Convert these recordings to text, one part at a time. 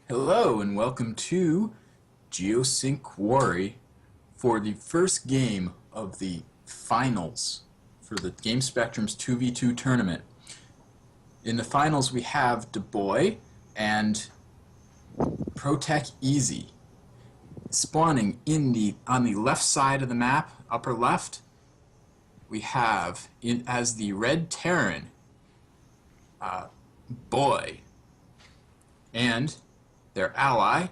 Hello and welcome to GeoSync Quarry for the first game of the finals for the GameSpectrums 2v2 tournament. In the finals we have DaBoy and ProtechEZ. Spawning on the left side of the map, upper left, we have as the red Terran, Boy, and their ally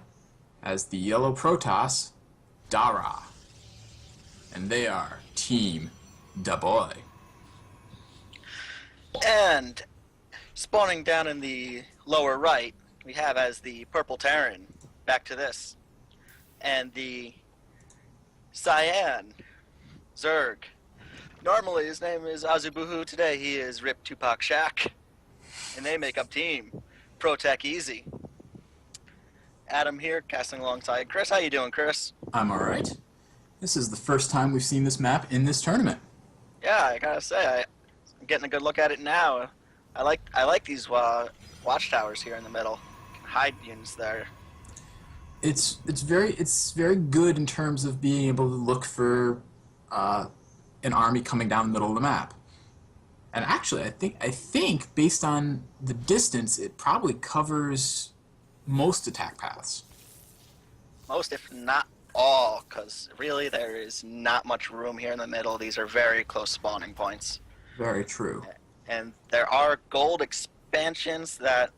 as the yellow Protoss, Dara. And they are Team DaBoy. And spawning down in the lower right, we have as the purple Terran, back to this, and the cyan Zerg. Normally his name is Azubuhu, today he is Rip Tupac Shack, and they make up Team ProtechEZ. Adam here, casting alongside Chris. How you doing, Chris? I'm alright. This is the first time we've seen this map in this tournament. Yeah, I gotta say, I'm getting a good look at it now. I like these watchtowers here in the middle. Hide units there. It's very good in terms of being able to look for an army coming down the middle of the map. And actually, I think based on the distance, it probably covers most attack paths. Most, if not all, because really there is not much room here in the middle. These are very close spawning points. Very true. And there are gold expansions that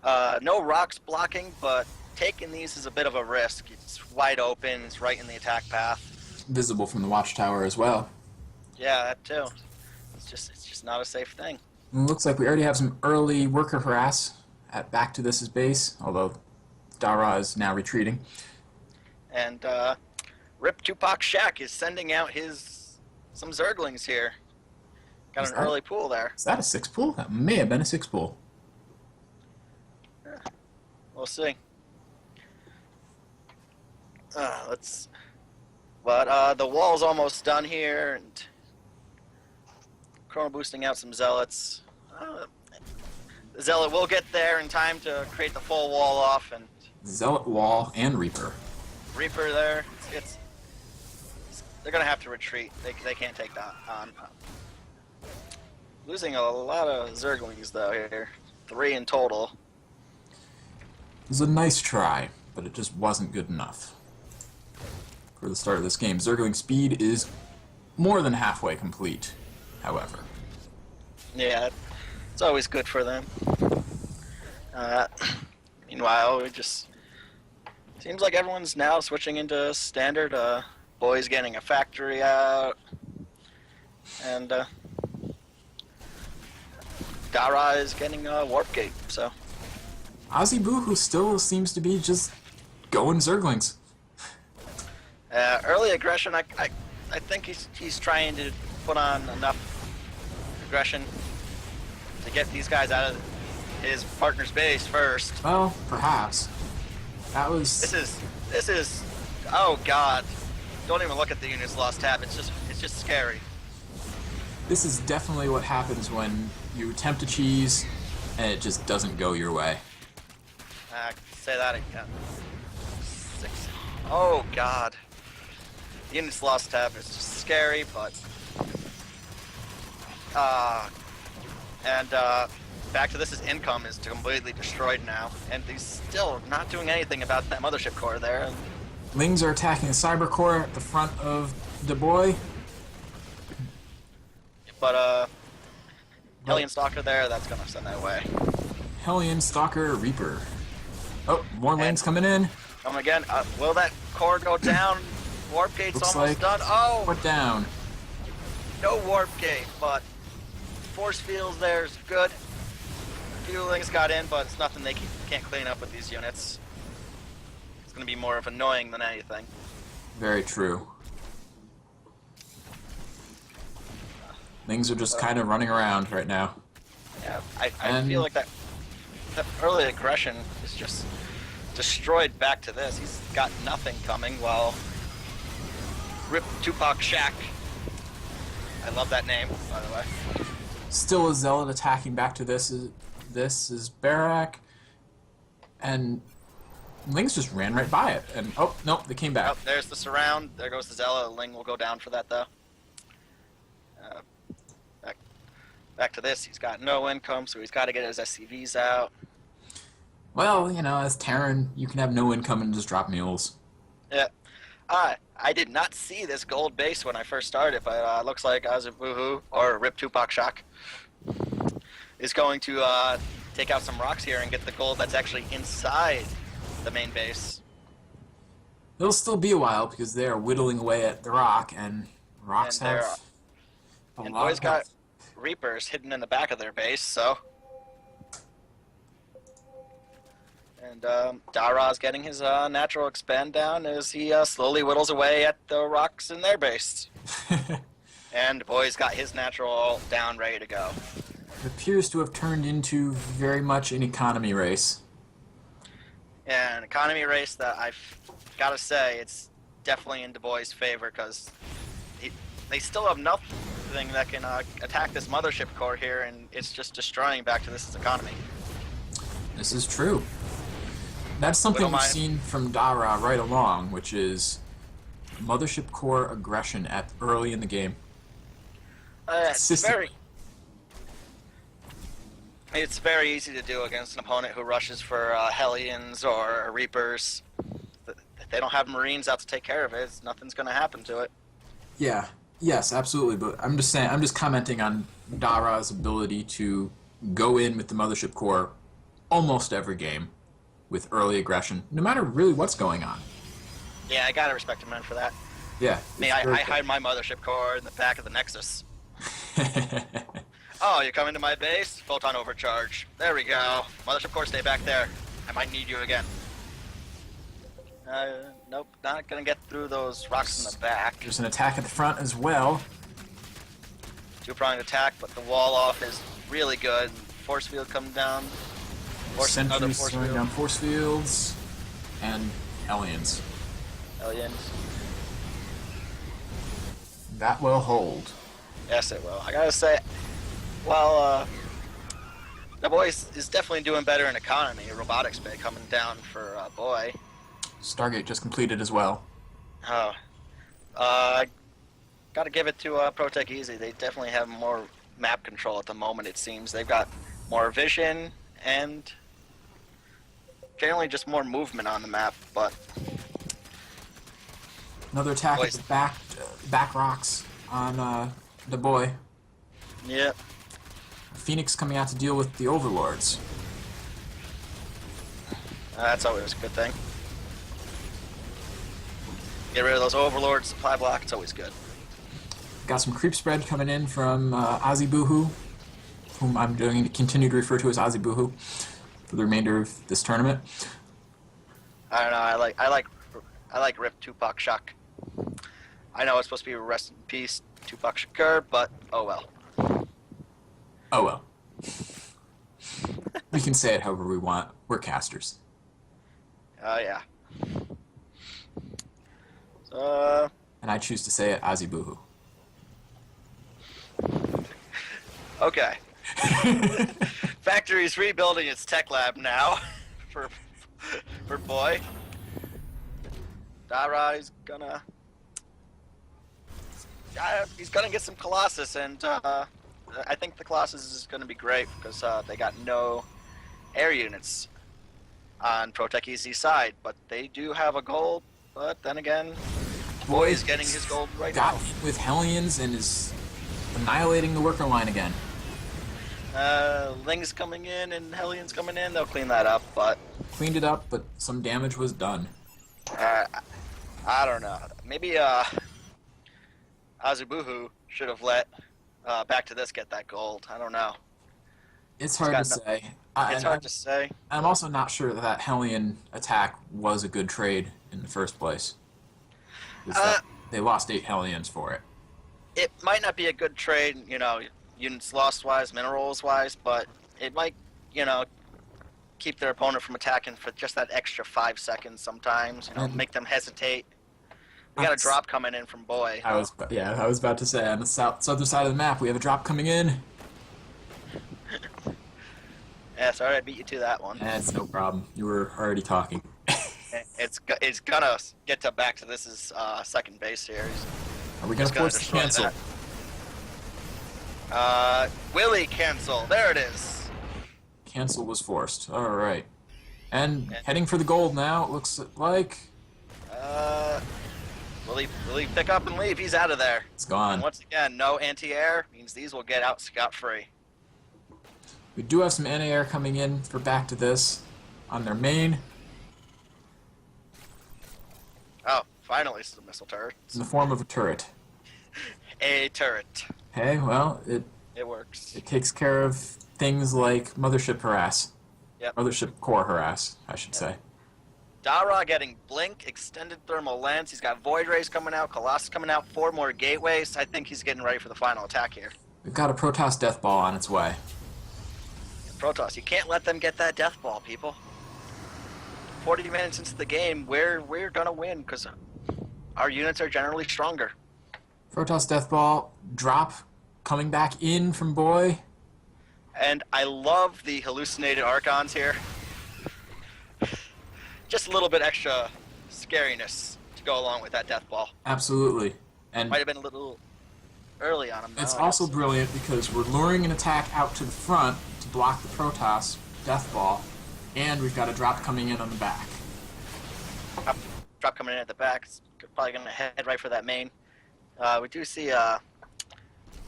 no rocks blocking, but taking these is a bit of a risk. It's wide open. It's right in the attack path. Visible from the watchtower as well. Yeah, that too. It's just not a safe thing. And it looks like we already have some early worker harass at back to this base, although Dara is now retreating. And Rip Tupac Shack is sending out some Zerglings here. Got an early pool there. Is that a 6 pool? That may have been a 6 pool. Yeah, we'll see. But the wall's almost done here, and chrono boosting out some zealots. The zealot will get there in time to create the full wall off, and Zealot wall and Reaper. Reaper there. They're gonna have to retreat. They can't take that on. Losing a lot of Zerglings though here, 3 in total. It was a nice try, but it just wasn't good enough for the start of this game. Zergling speed is more than halfway complete, however. Yeah, it's always good for them. Meanwhile, it just seems like everyone's now switching into standard. Boy's getting a factory out, and Dara is getting a warp gate. So Azubuhu still seems to be just going Zerglings. early aggression. I think he's trying to put on enough aggression to get these guys out of his partner's base first. Well, perhaps. That was... This is, oh god. Don't even look at the units lost tab, it's just scary. This is definitely what happens when you attempt to cheese and it just doesn't go your way. Say that again. 6. Oh god. The units lost tab is just scary, but back to this, his income is completely destroyed now, and he's still not doing anything about that mothership core there. Lings are attacking the cyber core at the front of DaBoy. But Hellion Stalker there, that's gonna send that away. Hellion, Stalker, Reaper. Oh, more Lings coming in. Come again. Will that core go down? Warp gate's Looks almost like done. Oh! put down. No warp gate, but force fields there is good. A few Lings got in, but it's nothing they can't clean up with these units. It's going to be more of annoying than anything. Very true. Things are just kind of running around right now. Yeah, I feel like that early aggression is just destroyed back to this. He's got nothing coming while Rip Tupac Shack. I love that name, by the way. Still a zealot attacking back to this. This is Barak. and Lings just ran right by it. And oh nope, they came back. Oh, there's the surround. There goes the Zella. Ling will go down for that though. Back to this. He's got no income, so he's got to get his SCVs out. Well, you know, as Terran, you can have no income and just drop mules. Yeah. I did not see this gold base when I first started, but looks like Azubuhu, or Rip Tupac Shock, is going to take out some rocks here and get the gold that's actually inside the main base. It'll still be a while because they are whittling away at the rock, and rocks have a and lot boys of got health. Reapers hidden in the back of their base, so. And Dara's getting his natural expand down as he slowly whittles away at the rocks in their base. And Boy's got his natural down, ready to go. It appears to have turned into very much an economy race. Yeah, an economy race that I've got to say, it's definitely in DaBoy's favor because they still have nothing that can attack this mothership core here, and it's just destroying back to this economy. This is true. That's something we've mind. seen from Dara right along, which is mothership core aggression at early in the game. It's very easy to do against an opponent who rushes for Hellions or Reapers. If they don't have Marines out to take care of it, nothing's going to happen to it. Yeah, yes, absolutely. But I'm just saying, I'm just commenting on Dara's ability to go in with the mothership core almost every game with early aggression, no matter really what's going on. Yeah, I gotta respect a man for that. Yeah. I hide my mothership core in the back of the Nexus. Oh, you're coming to my base? Photon overcharge. There we go. Mothership core, stay back there. I might need you again. Nope, not gonna get through those rocks in the back. There's an attack at the front as well. Two-pronged attack, but the wall off is really good. Force field coming down. Sentries throwing down force fields, and Hellions. Hellions. That will hold. Yes, it will. I gotta say, well, DaBoy is definitely doing better in economy. Robotics bay coming down for Boy. Stargate just completed as well. Oh, gotta give it to ProtechEZ. They definitely have more map control at the moment. It seems they've got more vision and generally just more movement on the map. But Another attack at the back rocks on DaBoy. Yep. Phoenix coming out to deal with the Overlords. That's always a good thing. Get rid of those Overlord supply block. It's always good. Got some creep spread coming in from Azubuhu, whom I'm going to continue to refer to as Azubuhu for the remainder of this tournament. I don't know. I like Rip Tupac Shock. I know it's supposed to be rest in peace Tupac Shakur, but oh well. Oh well. We can say it however we want. We're casters. Yeah. And I choose to say it Azubuhu. Okay. Factory's rebuilding its tech lab now for Boy. Dara is gonna get some Colossus, and I think the Colossus is gonna be great because they got no air units on ProtechEZ side, but they do have a gold. But then again, Boy is getting his gold right now. With Hellions and is annihilating the worker line again. Ling's coming in and Hellions coming in. They'll clean that up, but Cleaned it up, but some damage was done. I don't know. Maybe Azubuhu should have let Back to This get that gold. I don't know. It's hard to say. It's hard to say. I'm also not sure that Hellion attack was a good trade in the first place. They lost 8 Hellions for it. It might not be a good trade, you know, units lost wise, minerals wise, but it might, you know, keep their opponent from attacking for just that extra 5 seconds sometimes, you know, make them hesitate. We got a drop coming in from Boy. I was about to say, on the southern side of the map, we have a drop coming in. Yeah, sorry I beat you to that one. That's no problem. You were already talking. It's gonna get to back to this is second base here. Are we He's gonna gonna force the destroy cancel? that. Willie cancel. There it is. Cancel was forced. All right. And Yeah. heading for the gold now. It looks like Uh, will he pick up and leave? He's out of there. it's And gone. once again, no anti-air means these will get out scot-free. We do have some anti-air coming in for back to this on their main Oh, finally some missile turrets. in the form of a turret. A turret. Okay, well, it Works. takes care of things like mothership harass. Yep. Mothership core harass, I should say. Dara getting blink, extended thermal lens. He's got void rays coming out, Colossus coming out, 4 more gateways. I think he's getting ready for the final attack here. We've got a Protoss death ball on its way. Protoss, you can't let them get that death ball, people. 40 minutes into the game, we're gonna win because our units are generally stronger. Protoss death ball drop coming back in from Boy. And I love the hallucinated Archons here. Just a little bit extra scariness to go along with that death ball. Absolutely. And Might have been a little early on him. it's though, I also guess. brilliant because we're luring an attack out to the front to block the Protoss death ball, and we've got a drop coming in on the back. Drop coming in at the back. It's probably gonna head right for that main. We do see that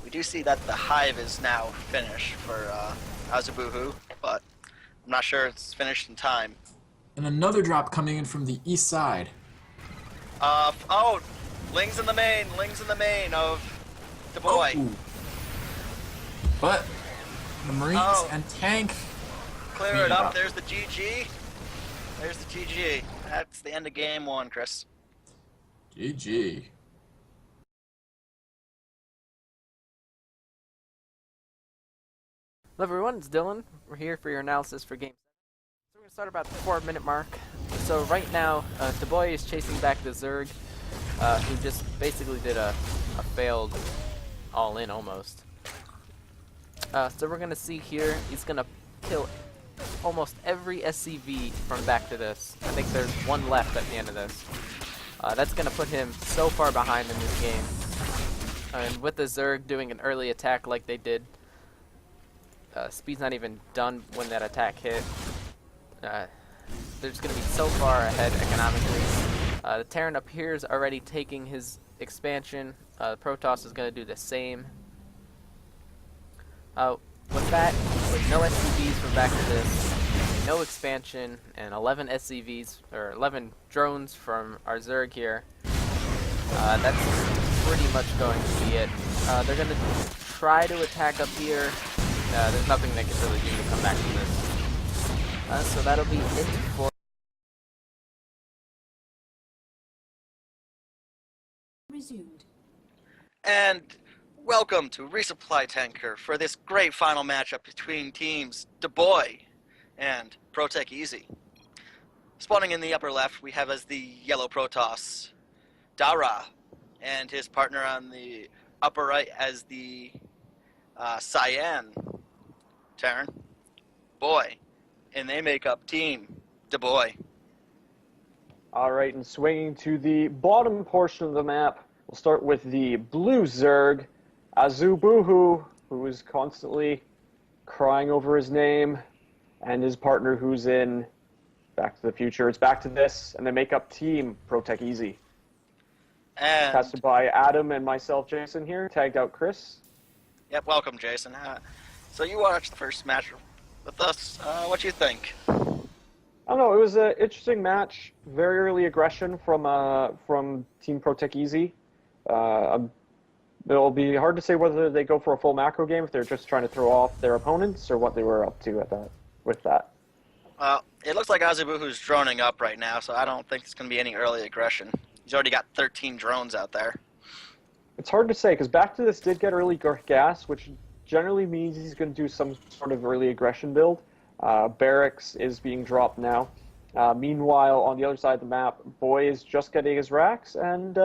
the hive is now finished for Azubuhu, but I'm not sure it's finished in time. And another drop coming in from the east side. Oh, Ling's in the main of DaBoy. Ooh. But the Marines Oh. and tank. Clear Clean it up. up. There's the GG. There's the GG. That's the end of game 1, Chris. GG. Hello everyone, it's Dylan. We're here for your analysis for game. So we're going to start about the 4-minute mark. So right now, DaBoy is chasing back the Zerg, who just basically did a failed all-in almost. So we're going to see here, he's going to kill almost every SCV from back to this. I think there's one left at the end of this. That's going to put him so far behind in this game. And with the Zerg doing an early attack like they did, speed's not even done when that attack hit. They're just going to be so far ahead economically. The Terran up here is already taking his expansion. Protoss is going to do the same. With that, with no SCVs from back to this, no expansion, and 11 SCVs, or 11 drones from our Zerg here, that's pretty much going to be it. They're going to try to attack up here. There's nothing they can really do to come back from this. So that'll be it for resumed. And welcome to Resupply Tanker for this great final matchup between teams DaBoy and ProtechEZ. Spawning in the upper left, we have as the yellow Protoss, Dara, and his partner on the upper right as the Cyan, Terran, Boy, and they make up Team DaBoy. All right, and swinging to the bottom portion of the map, we'll start with the blue Zerg, Azubuhu, who is constantly crying over his name, and his partner who's in Back to the Future. It's Back to This, and they make up Team ProtechEZ. And Casted by Adam and myself, Jason here, tagged out Chris. yep, welcome, Jason. So you watched the first match with us. What do you think? I don't know, it was an interesting match. Very early aggression from Team ProtechEZ. It'll be hard to say whether they go for a full macro game if they're just trying to throw off their opponents or what they were up to with that. It looks like Azubuhu's droning up right now, so I don't think it's going to be any early aggression. He's already got 13 drones out there. It's hard to say because Back to This did get early gas, which generally means he's going to do some sort of early aggression build. Barracks is being dropped now. Meanwhile, on the other side of the map, Boy is just getting his racks and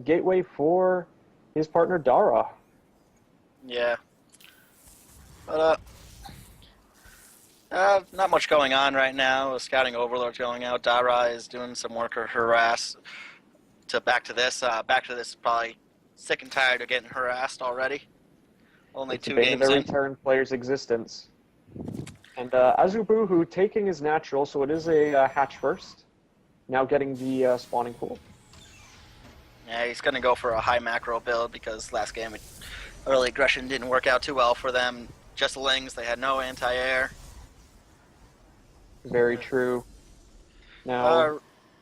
gateway for his partner Dara. Yeah. But Not much going on right now. Scouting Overlord's going out. Dara is doing some work or harass. Back to this. Back to this is probably sick and tired of getting harassed already. Only It's 2 a bane of games every in. Terran player's existence. And Azubuhu taking his natural, so it is a hatch first. Now getting the spawning pool. Yeah, he's going to go for a high macro build because last game early aggression didn't work out too well for them. Just Lings, they had no anti-air. Very true. Now,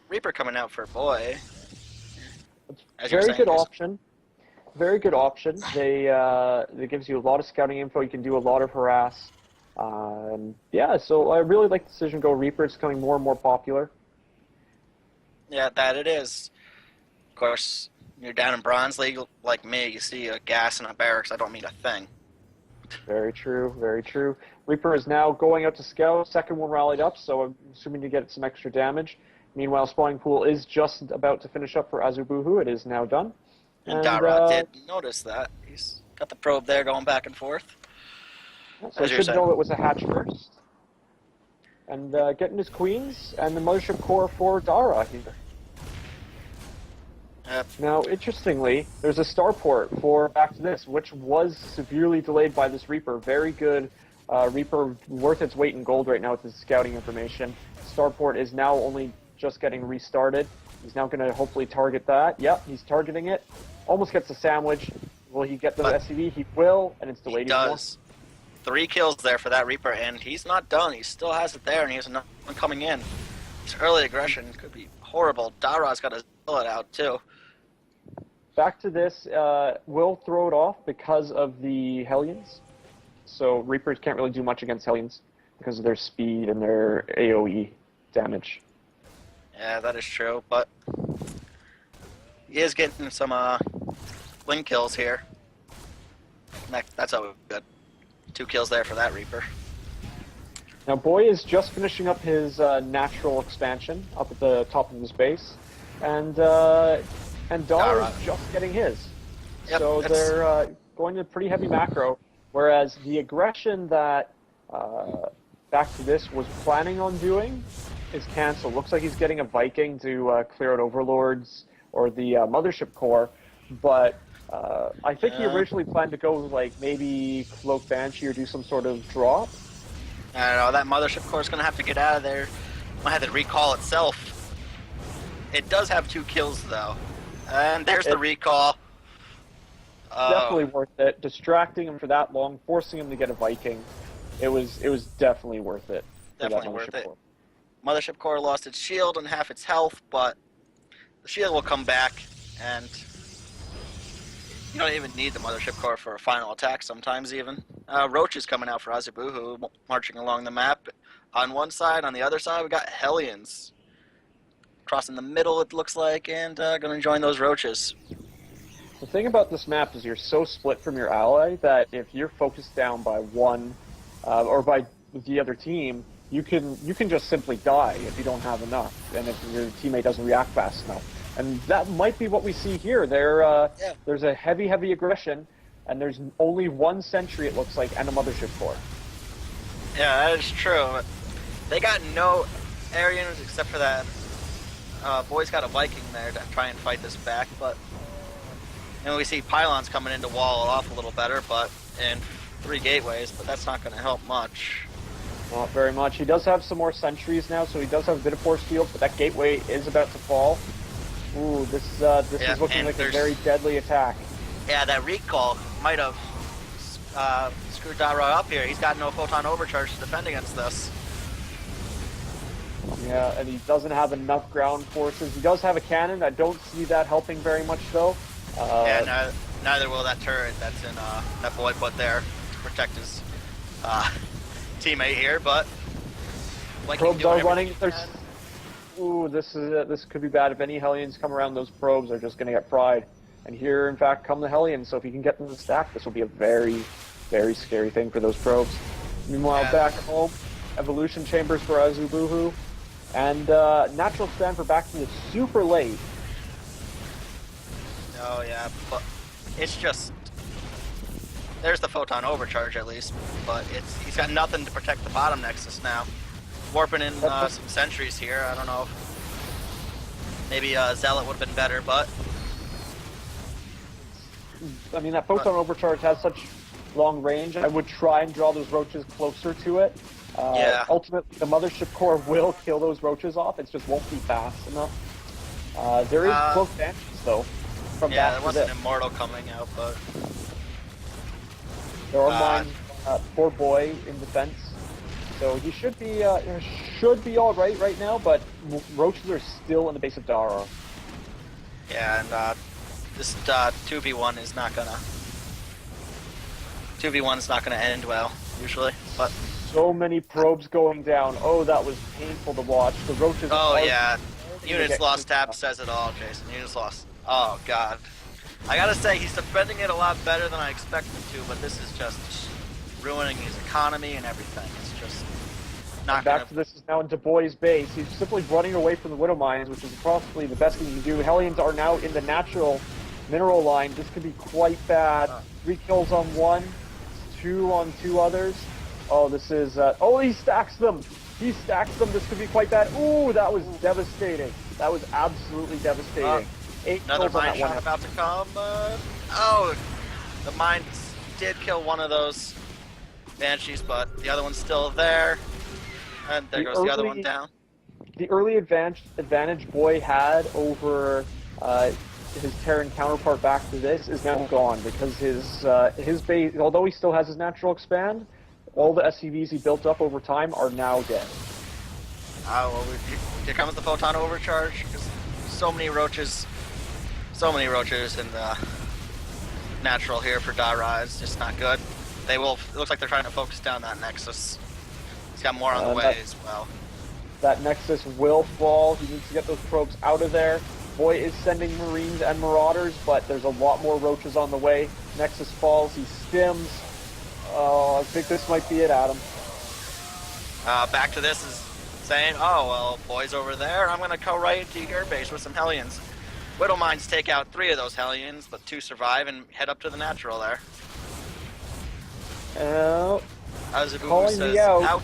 Reaper coming out for Boy. As very good Chris. option. Very good option. It gives you a lot of scouting info. You can do a lot of harass. Yeah, so I really like the decision to go Reaper. It's becoming more and more popular. Yeah, that it is. Of course, you're down in Bronze League like me. You see a gas and a barracks. I don't mean a thing. Very true, very true. Reaper is now going out to scout. Second one rallied up, so I'm assuming to get some extra damage. Meanwhile, spawning pool is just about to finish up for Azubuhu. It is now done. And Dara did notice that. He's got the probe there going back and forth. So I should know it was a hatch first. And getting his queens and the mothership core for Dara here. Yep. Now, interestingly, there's a starport for Back to This, which was severely delayed by this Reaper. Very good Reaper, worth its weight in gold right now with his scouting information. Starport is now only just getting restarted. He's now going to hopefully target that. Yep, he's targeting it. Almost gets a sandwich. Will he get the SCV? He will, and it's delayed. He does. 3 kills there for that Reaper, and he's not done. He still has it there, and he has another one coming in. His early aggression could be horrible. Dara's got to pull it out, too. Back to This will throw it off because of the Hellions. So Reapers can't really do much against Hellions because of their speed and their AoE damage. Yeah, that is true, but he is getting some wing kills here. That's always good. 2 kills there for that Reaper. Now Boy is just finishing up his natural expansion up at the top of his base, and Dara is just getting his. Yep, so they're going to pretty heavy macro, whereas the aggression that Back to This was planning on doing is canceled. Looks like he's getting a Viking to clear out Overlords or the Mothership Core, but I think he originally planned to go like maybe Cloak Banshee or do some sort of drop. I don't know, that Mothership Core is going to have to get out of there. Might have to recall itself. It does have 2 kills though. And there's the recall. Definitely worth it. Distracting him for that long, forcing him to get a Viking. It was definitely worth it. Definitely worth it. Mothership Core lost its shield and half its health, but the shield will come back, and you don't even need the Mothership Core for a final attack sometimes even. Roach is coming out for Azubuhu, marching along the map. On one side, on the other side, we got Hellions. Crossing the middle, it looks like, and going to join those Roaches. The thing about this map is you're so split from your ally that if you're focused down by one or by the other team, you can just simply die if you don't have enough, and if your teammate doesn't react fast enough. And that might be what we see here. There's a heavy aggression, and there's only 1 sentry, it looks like, and a Mothership Core. Yeah, that is true. They got no Aryans except for that. Boy's got a Viking there to try and fight this back, but and we see pylons coming in to wall it off a little better, but and 3 gateways, but that's not going to help much. Not very much. He does have some more sentries now, so he does have a bit of force field, but that gateway is about to fall. Ooh, this is looking like a very deadly attack. Yeah, that recall might have screwed Dara up here. He's got no photon overcharge to defend against this. Yeah, and he doesn't have enough ground forces. He does have a cannon. I don't see that helping very much, though. Yeah, neither will that turret that's in that Boy put there to protect his teammate here, but probes are running. Ooh, this could be bad. If any Hellions come around, those probes are just going to get fried. And here, in fact, come the Hellions. So if he can get them to stack, this will be a very, very scary thing for those probes. Meanwhile, back home, evolution chambers for Azubuhu, and natural stand for Back to This super late. Oh yeah, but it's just There's the photon overcharge at least, but he's got nothing to protect the bottom Nexus now. Warping in some sentries here. I don't know. Maybe Zealot would have been better, but I mean, that photon overcharge has such long range. I would try and draw those roaches closer to it. Yeah. Ultimately, the mothership core will kill those roaches off. It just won't be fast enough. There is close banshees though. From yeah, back there to was this. an immortal coming out, but There are mines. Poor boy in defense. So he should be all right now, but roaches are still in the base of Dara. yeah, and this 2v1 is not gonna 2v1 is not gonna end well usually, but So many probes going down. Oh, that was painful to watch. The roaches. oh are yeah, starting to Units get lost close tab enough. says it all, Jason. Units lost. Oh god, I gotta say he's defending it a lot better than I expected to, but this is just ruining his economy and everything. It's just not Back gonna. to this is now in DaBoy's base. He's simply running away from the Widow Mines, which is possibly the best thing you can do. Hellions are now in the natural mineral line. This could be quite bad. 3 kills on one, 2 on 2 others. Oh, this is... oh, he stacks them! He stacks them. This could be quite bad. Ooh, that was devastating. That was absolutely devastating. 8 Another kills on mine that one. shot about to come. Oh, the mine did kill one of those banshees, but the other one's still there. And there goes the other one down. The early advantage Boy had over his Terran counterpart back to this is now gone because his base, although he still has his natural expand, all the SCVs he built up over time are now dead. Oh, well, here comes the photon overcharge. So many roaches in the natural here for Dara. It's just not good. They will. It looks like they're trying to focus down that Nexus. He's got more on the way as well. That Nexus will fall. He needs to get those probes out of there. Boy is sending Marines and Marauders, but there's a lot more roaches on the way. Nexus falls. He stims. Oh, I think this might be it, Adam. Back to this is saying, oh, well, boy's over there. I'm going to go right into your base with some Hellions. Widow Mines take out 3 of those Hellions, but 2 survive and head up to the natural there. Oh, Azubu calling says me out.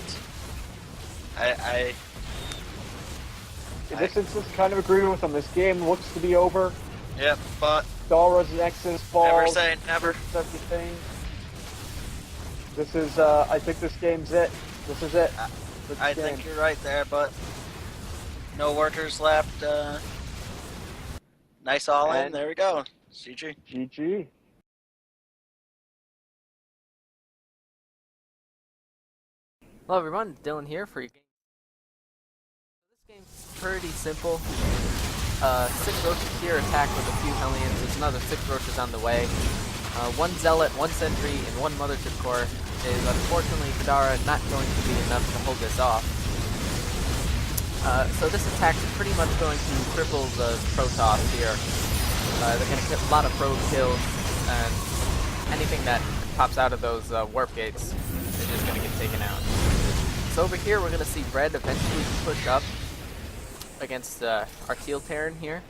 In this instance, kind of agreeing with him. This game looks to be over. Yep, but Dara's Nexus falls. never say never. Everything. This is, I think this game's it. This is it. This I game. think you're right there, but no workers left. Nice all in. And- There we go. CG. GG. Hello everyone, Dylan here for your game. This game's pretty simple. 6 roaches here attack with a few Hellions. There's another 6 roaches on the way. 1 Zealot, 1 Sentry, and 1 Mothership Core is unfortunately for Dara not going to be enough to hold this off. So this attack is pretty much going to cripple the Protoss here. They're going to get a lot of probe kills, and anything that pops out of those warp gates is just going to get taken out. So over here we're going to see Red eventually push up against our Teal Terran here.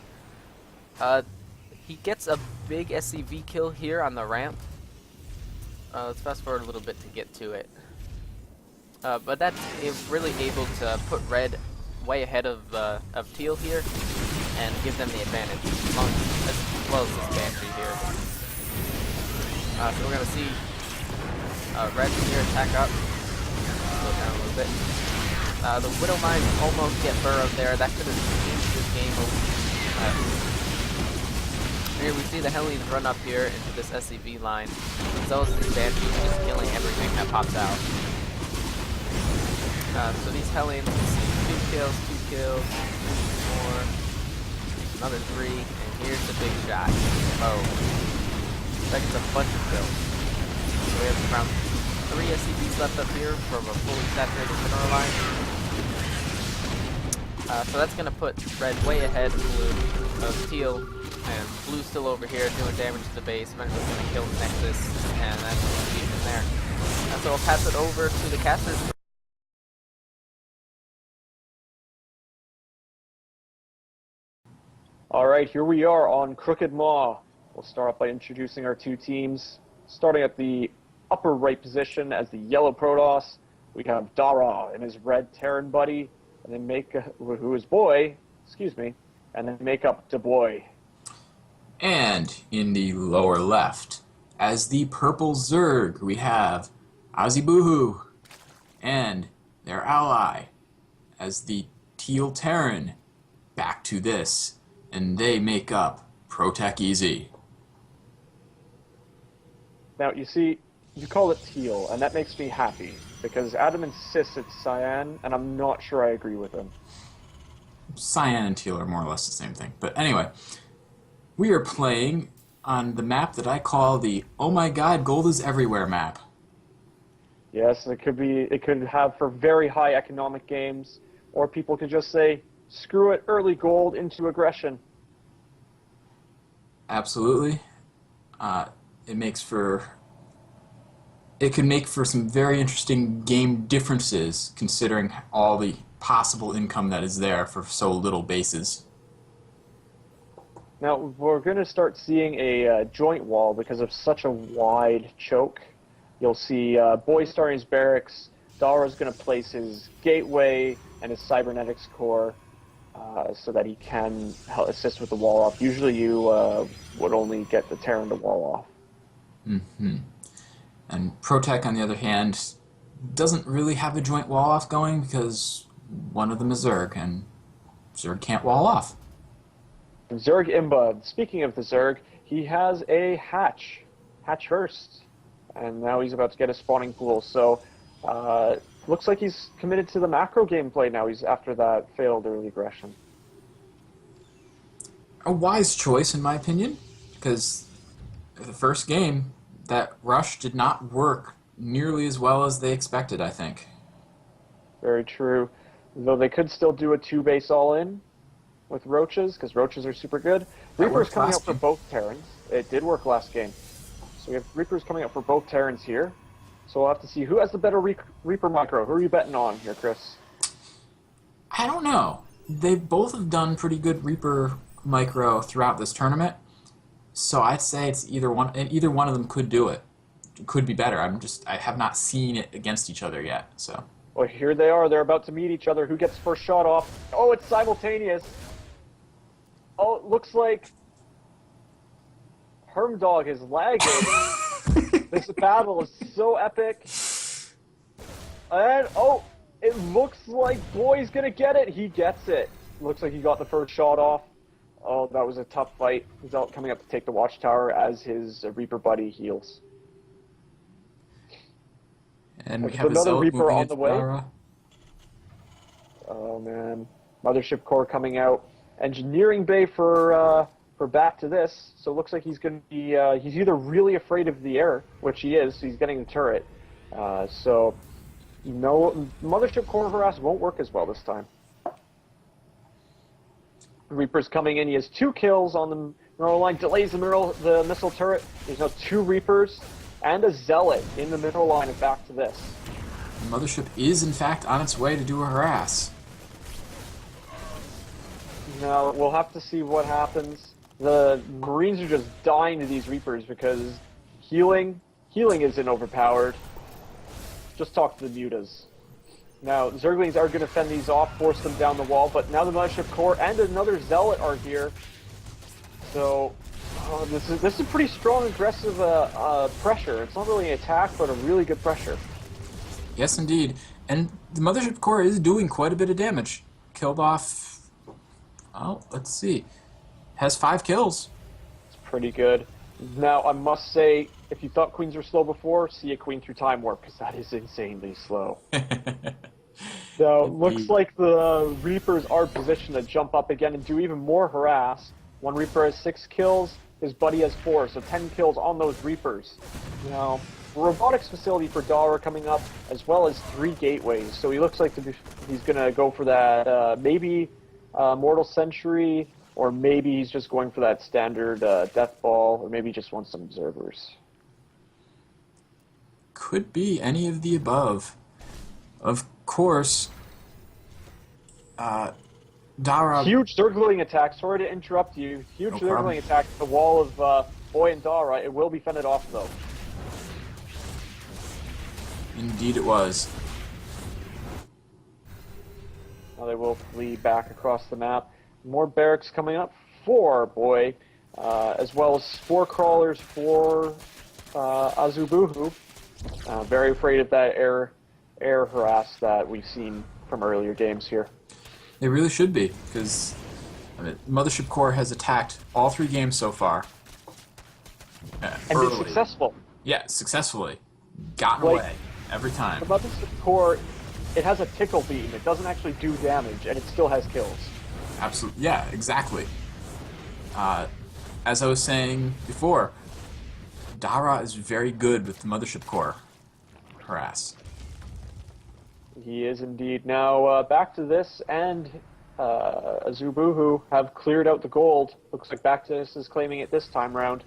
He gets a big SCV kill here on the ramp. Let's fast forward a little bit to get to it. But that's really able to put Red way ahead of Teal here and give them the advantage, as well as this Bantry here. So we're going to see Red here attack up. Slow down a little bit. The Widow Mines almost get burrowed there. That could have changed this game. Here we see the Hellions run up here into this SCV line, as well as these Banshees just killing everything that pops out. So these Hellions, 2 kills, 2 kills, 2 more, another 3, and here's the big shot. Oh. Looks like it's a bunch of kills. So we have around 3 SCVs left up here for a fully saturated mineral line. So that's going to put Red way ahead of Teal, and Blue's still over here doing damage to the base. Eventually going to kill the Nexus, and that's going to be from there. So I'll pass it over to the casters. Alright, here we are on Crooked Maw. We'll start off by introducing our 2 teams. Starting at the upper right position as the yellow Protoss. We have Dara and his red Terran buddy, and then who is boy, excuse me, and then make up DaBoy. And in the lower left, as the purple Zerg, we have Azibuhu and their ally as the teal Terran. Back to this, and they make up ProtechEZ. Now, you see, you call it teal, and that makes me happy, because Adam insists it's cyan, and I'm not sure I agree with him. Cyan and teal are more or less the same thing. But anyway, we are playing on the map that I call the "Oh my God, gold is everywhere" map. Yes, it could have for very high economic games, or people could just say, screw it, early gold into aggression. Absolutely. It can make for some very interesting game differences, considering all the possible income that is there for so little bases. Now, we're going to start seeing a joint wall because of such a wide choke. You'll see Boy starting his barracks, Dara's going to place his gateway and his cybernetics core so that he can assist with the wall off. Usually you would only get the Terran to wall off. Mm-hmm. And Protech, on the other hand, doesn't really have a joint wall off going because one of them is Zerg, and Zerg can't wall off. Zerg Imba, speaking of the Zerg, he has a hatch first, and now he's about to get a spawning pool, so looks like he's committed to the macro gameplay now. He's after that failed early aggression. A wise choice, in my opinion, because the first game, that rush did not work nearly as well as they expected, I think. Very true. Though they could still do a 2-base all-in with Roaches, because Roaches are super good. Reaper's coming out for both Terrans. It did work last game. So we have Reapers coming up for both Terrans here. So we'll have to see who has the better Reaper micro. Who are you betting on here, Chris? I don't know. They both have done pretty good Reaper micro throughout this tournament. So I'd say it's either one of them could do it. It could be better. I have not seen it against each other yet. So. Well, here they are. They're about to meet each other. Who gets first shot off? Oh, it's simultaneous. Oh, it looks like Hermdog is lagging. This battle is so epic. And, oh, it looks like Boy's going to get it. He gets it. Looks like he got the first shot off. Oh, that was a tough fight. He's out coming up to take the watchtower as his Reaper buddy heals. And we There's have another Reaper on the way. Dara. Oh man, Mothership Core coming out. Engineering bay for back to this. So it looks like he's going to be he's either really afraid of the air, which he is. So he's getting the turret. So no, Mothership Core harass won't work as well this time. Reaper's coming in. He has 2 kills on the mineral line. Delays the missile turret. There's now 2 Reapers and a Zealot in the mineral line and back to this. The Mothership is, in fact, on its way to do a harass. Now, we'll have to see what happens. The Marines are just dying to these Reapers because healing isn't overpowered. Just talk to the Mutas. Now, Zerglings are going to fend these off, force them down the wall, but now the Mothership Core and another Zealot are here. So, this is pretty strong, aggressive pressure. It's not really an attack, but a really good pressure. Yes, indeed. And the Mothership Core is doing quite a bit of damage. Killed off... Oh, let's see. Has 5 kills. It's pretty good. Now, I must say, if you thought Queens were slow before, see a Queen through Time Warp, because that is insanely slow. So, looks like the Reapers are positioned to jump up again and do even more harass. One Reaper has 6 kills, his buddy has 4, so 10 kills on those Reapers. Now, robotics facility for Dara coming up, as well as 3 gateways. So he looks like he's going to go for that maybe Mortal Century, or maybe he's just going for that standard Death Ball, or maybe just wants some observers. Could be any of the above. Of course, Dara... Huge Zergling attack. Sorry to interrupt you. Huge Zergling attack at the wall of Boy and Dara. It will be fended off, though. Indeed it was. Now they will flee back across the map. More barracks coming up for Boy, as well as 4 crawlers for Azubuhu. Very afraid of that air harass that we've seen from earlier games here. They really should be, because Mothership Core has attacked all 3 games so far. And early. been successful. Yeah, successfully. Gotten Like, away every time. The Mothership Core, it has a tickle beam. It doesn't actually do damage, and it still has kills. Absolutely. Yeah, exactly. As I was saying before, Dara is very good with the Mothership Core harass. He is indeed. Now, back to this, and Azubuhu have cleared out the gold. Looks like back to this is claiming it this time round.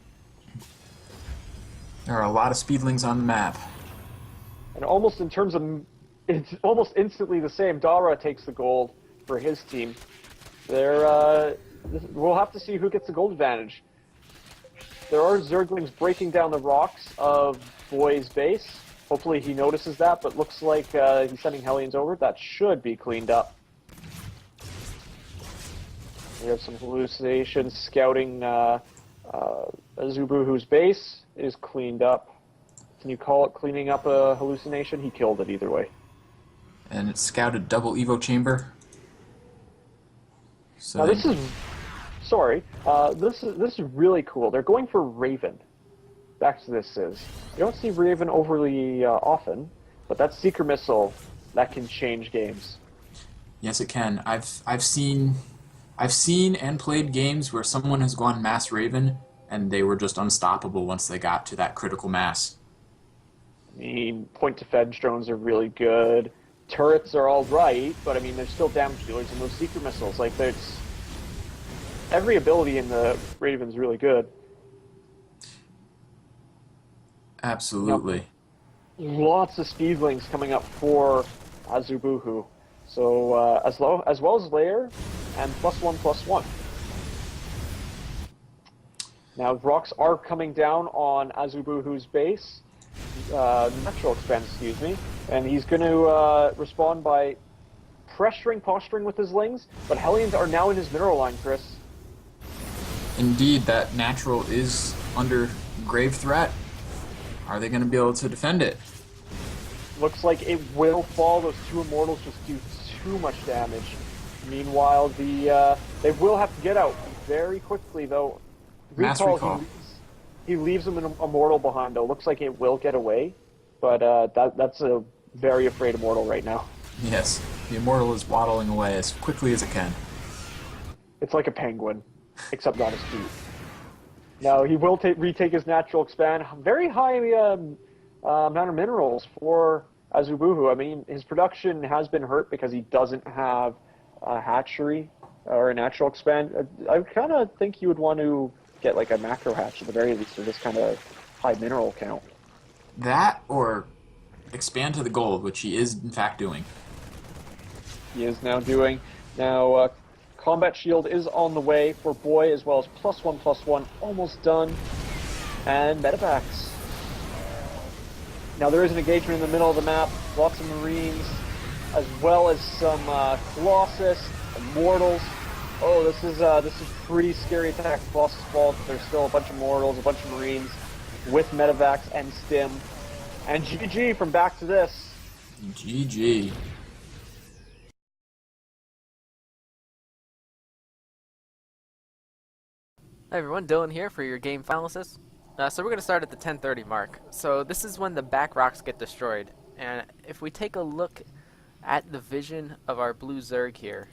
There are a lot of speedlings on the map. And almost in terms of, it's almost instantly the same. Dara takes the gold for his team. We'll have to see who gets the gold advantage. There are Zerglings breaking down the rocks of Boy's base. Hopefully he notices that, but looks like he's sending Hellions over. That should be cleaned up. We have some hallucinations scouting Azubuhu's base is cleaned up. Can you call it cleaning up a hallucination? He killed it either way. And it's scouted double Evo chamber. So Now this is really cool. They're going for Raven. Back to this is. You don't see Raven overly often, but that Seeker missile that can change games. yes, it can. I've seen and played games where someone has gone mass Raven and they were just unstoppable once they got to that critical mass. I mean, point defense drones are really good. Turrets are all right, but I mean, they're still damage dealers, and those Seeker missiles, like, there's every ability in the Raven's really good. Absolutely. Lots of speedlings coming up for Azubuhu. So as well as Lair and +1/+1. Now rocks are coming down on Azubuhu's base, natural expand, excuse me, and he's going to respond by posturing with his lings. But Hellions are now in his mineral line, Chris. Indeed, that natural is under grave threat. Are they going to be able to defend it? Looks like it will fall. Those 2 immortals just do too much damage. Meanwhile, they will have to get out very quickly, though. Mass recall. He leaves them an immortal behind, though. Looks like it will get away, but that's a very afraid immortal right now. Yes, the immortal is waddling away as quickly as it can. It's like a penguin, except not his feet. Now, he will retake his natural expand. Very high amount of minerals for Azubuhu. I mean, his production has been hurt because he doesn't have a hatchery or a natural expand. I kind of think you would want to get like a macro hatch at the very least for this kind of high mineral count. That or expand to the gold, which he is in fact doing. He is now doing. Now, combat shield is on the way for Boy, as well as +1/+1, almost done. And medevacs. Now there is an engagement in the middle of the map, lots of Marines, as well as some Colossus, Immortals. Oh, this is pretty scary attack. Colossus falls, but there's still a bunch of Immortals, a bunch of Marines, with medevacs and stim. And GG from back to this. GG. Hi everyone, Dylan here for your game analysis. So we're going to start at the 10:30 mark. So this is when the back rocks get destroyed. And if we take a look at the vision of our blue Zerg here,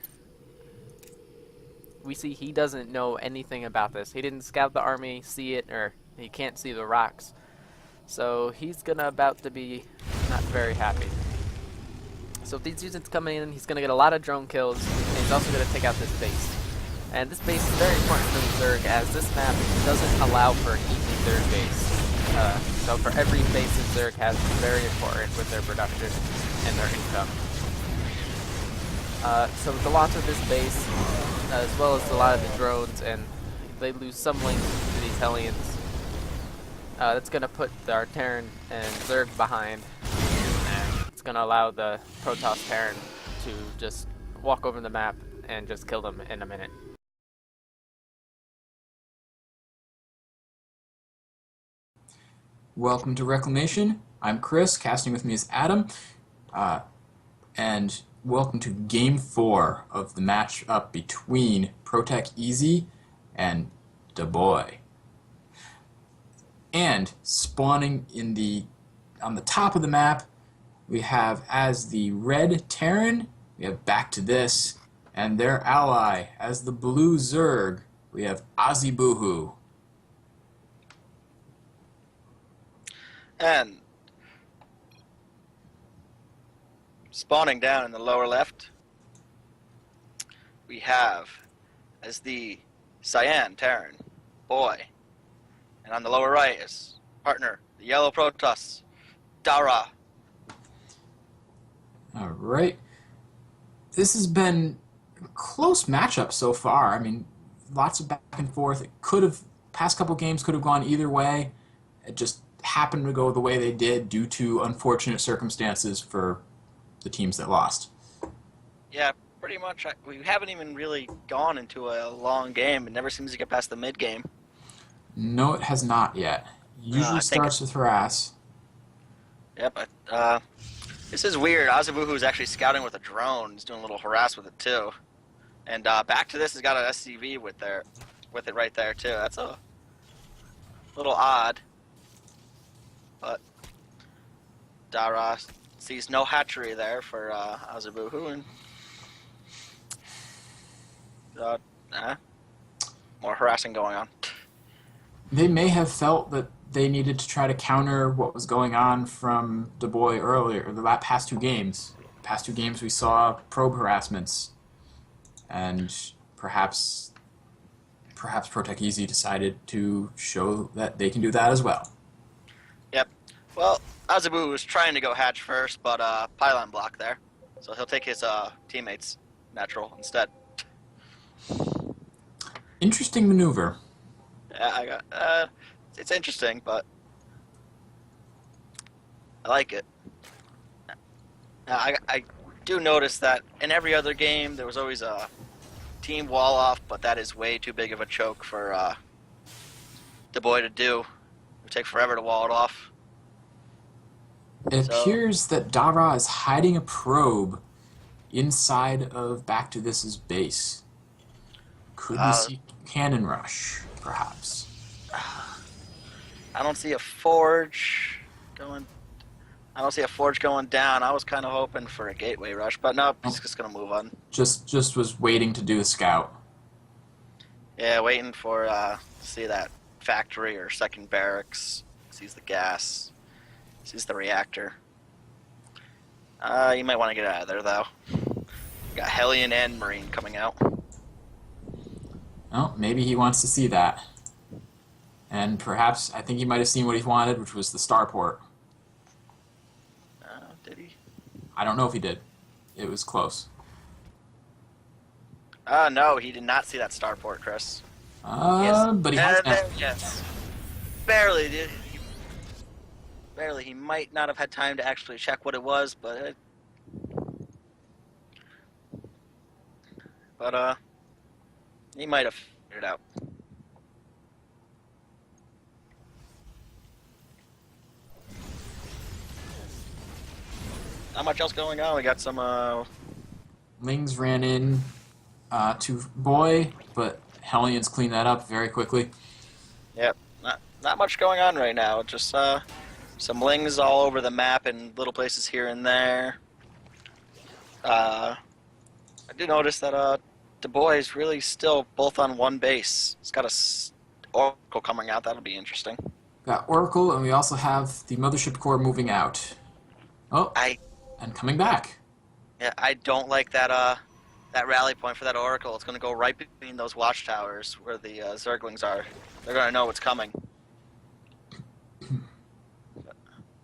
we see he doesn't know anything about this. He didn't scout the army, see it, or he can't see the rocks. So he's about to be not very happy. So if these units come in, he's going to get a lot of drone kills, and he's also going to take out this base. And this base is very important for the Zerg, as this map doesn't allow for an easy third base. So for every base the Zerg has, it's very important with their production and their income. So with the loss of this base, as well as a lot of the drones, and they lose some links to these Hellions, that's going to put our Terran and Zerg behind. going to allow the Protoss Terran to just walk over the map and just kill them in a minute. Welcome to Reclamation. I'm Chris. Casting with me is Adam. And welcome to Game 4 of the matchup between ProtechEZ and DaBoy. And spawning on the top of the map, we have as the red Terran, we have Back to This, and their ally as the blue Zerg, we have Azibuhu. And spawning down in the lower left, we have as the cyan Terran, Boy. And on the lower right is partner, the yellow Protoss, Dara. All right. This has been a close matchup so far. I mean, lots of back and forth. Past couple games could have gone either way. It just happened to go the way they did due to unfortunate circumstances for the teams that lost. Yeah, pretty much. We haven't even really gone into a long game. It never seems to get past the mid game. No, it has not yet. Usually starts with harass. Yeah, but this is weird. Azibuhu is actually scouting with a drone. He's doing a little harass with it too. And Back to This has got an SCV with it right there too. That's a little odd. But Dara sees no hatchery there for Azibuhu, and more harassing going on. They may have felt that they needed to try to counter what was going on from DaBoy earlier, the past two games. Past two games we saw probe harassments, and perhaps ProtechEZ decided to show that they can do that as well. Yep. Well, Azibuhu was trying to go hatch first, but pylon block there, so he'll take his teammates natural instead. Interesting maneuver. Yeah, it's interesting, but I like it. I do notice that in every other game there was always a team wall off, but that is way too big of a choke for DaBoy to do. It would take forever to wall it off. It appears that Dara is hiding a probe inside of Back to This's base. Could we see cannon rush, perhaps? I don't see a forge going. I don't see a forge going down. I was kind of hoping for a gateway rush, but no, he's just gonna move on. Just was waiting to do a scout. Yeah, waiting for see that factory or second barracks. Sees the gas. Sees the reactor. You might want to get out of there though. Got Hellion and Marine coming out. Oh, maybe he wants to see that. And perhaps, I think he might have seen what he wanted, which was the starport. Did he? I don't know if he did. It was close. No, he did not see that starport, Chris. But he has yes. Barely did. Barely. He might not have had time to actually check what it was, but he might have figured it out. Not much else going on. We got some Lings ran in to Boy, but Hellions cleaned that up very quickly. Yep. Not much going on right now. Just some Lings all over the map in little places here and there. I do notice that DaBoy is really still both on one base. It's got a Oracle coming out. That'll be interesting. Got Oracle, and we also have the Mothership Core moving out. Oh, and coming back. Yeah, I don't like that that rally point for that Oracle. It's going to go right between those watchtowers where the Zerglings are. They're going to know what's coming.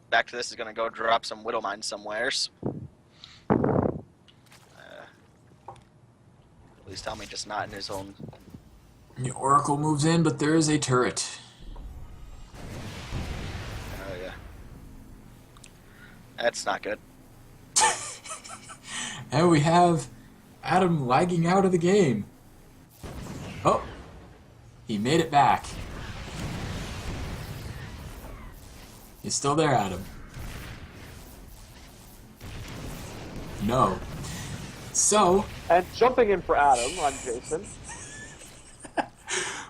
Back to This is going to go drop some Widow Mines somewheres. Please tell me just not in his own... The Oracle moves in, but there is a turret. Oh, yeah. That's not good. And we have Adam lagging out of the game. Oh, he made it back. He's still there, Adam. No. So, And jumping in for Adam, I'm Jason.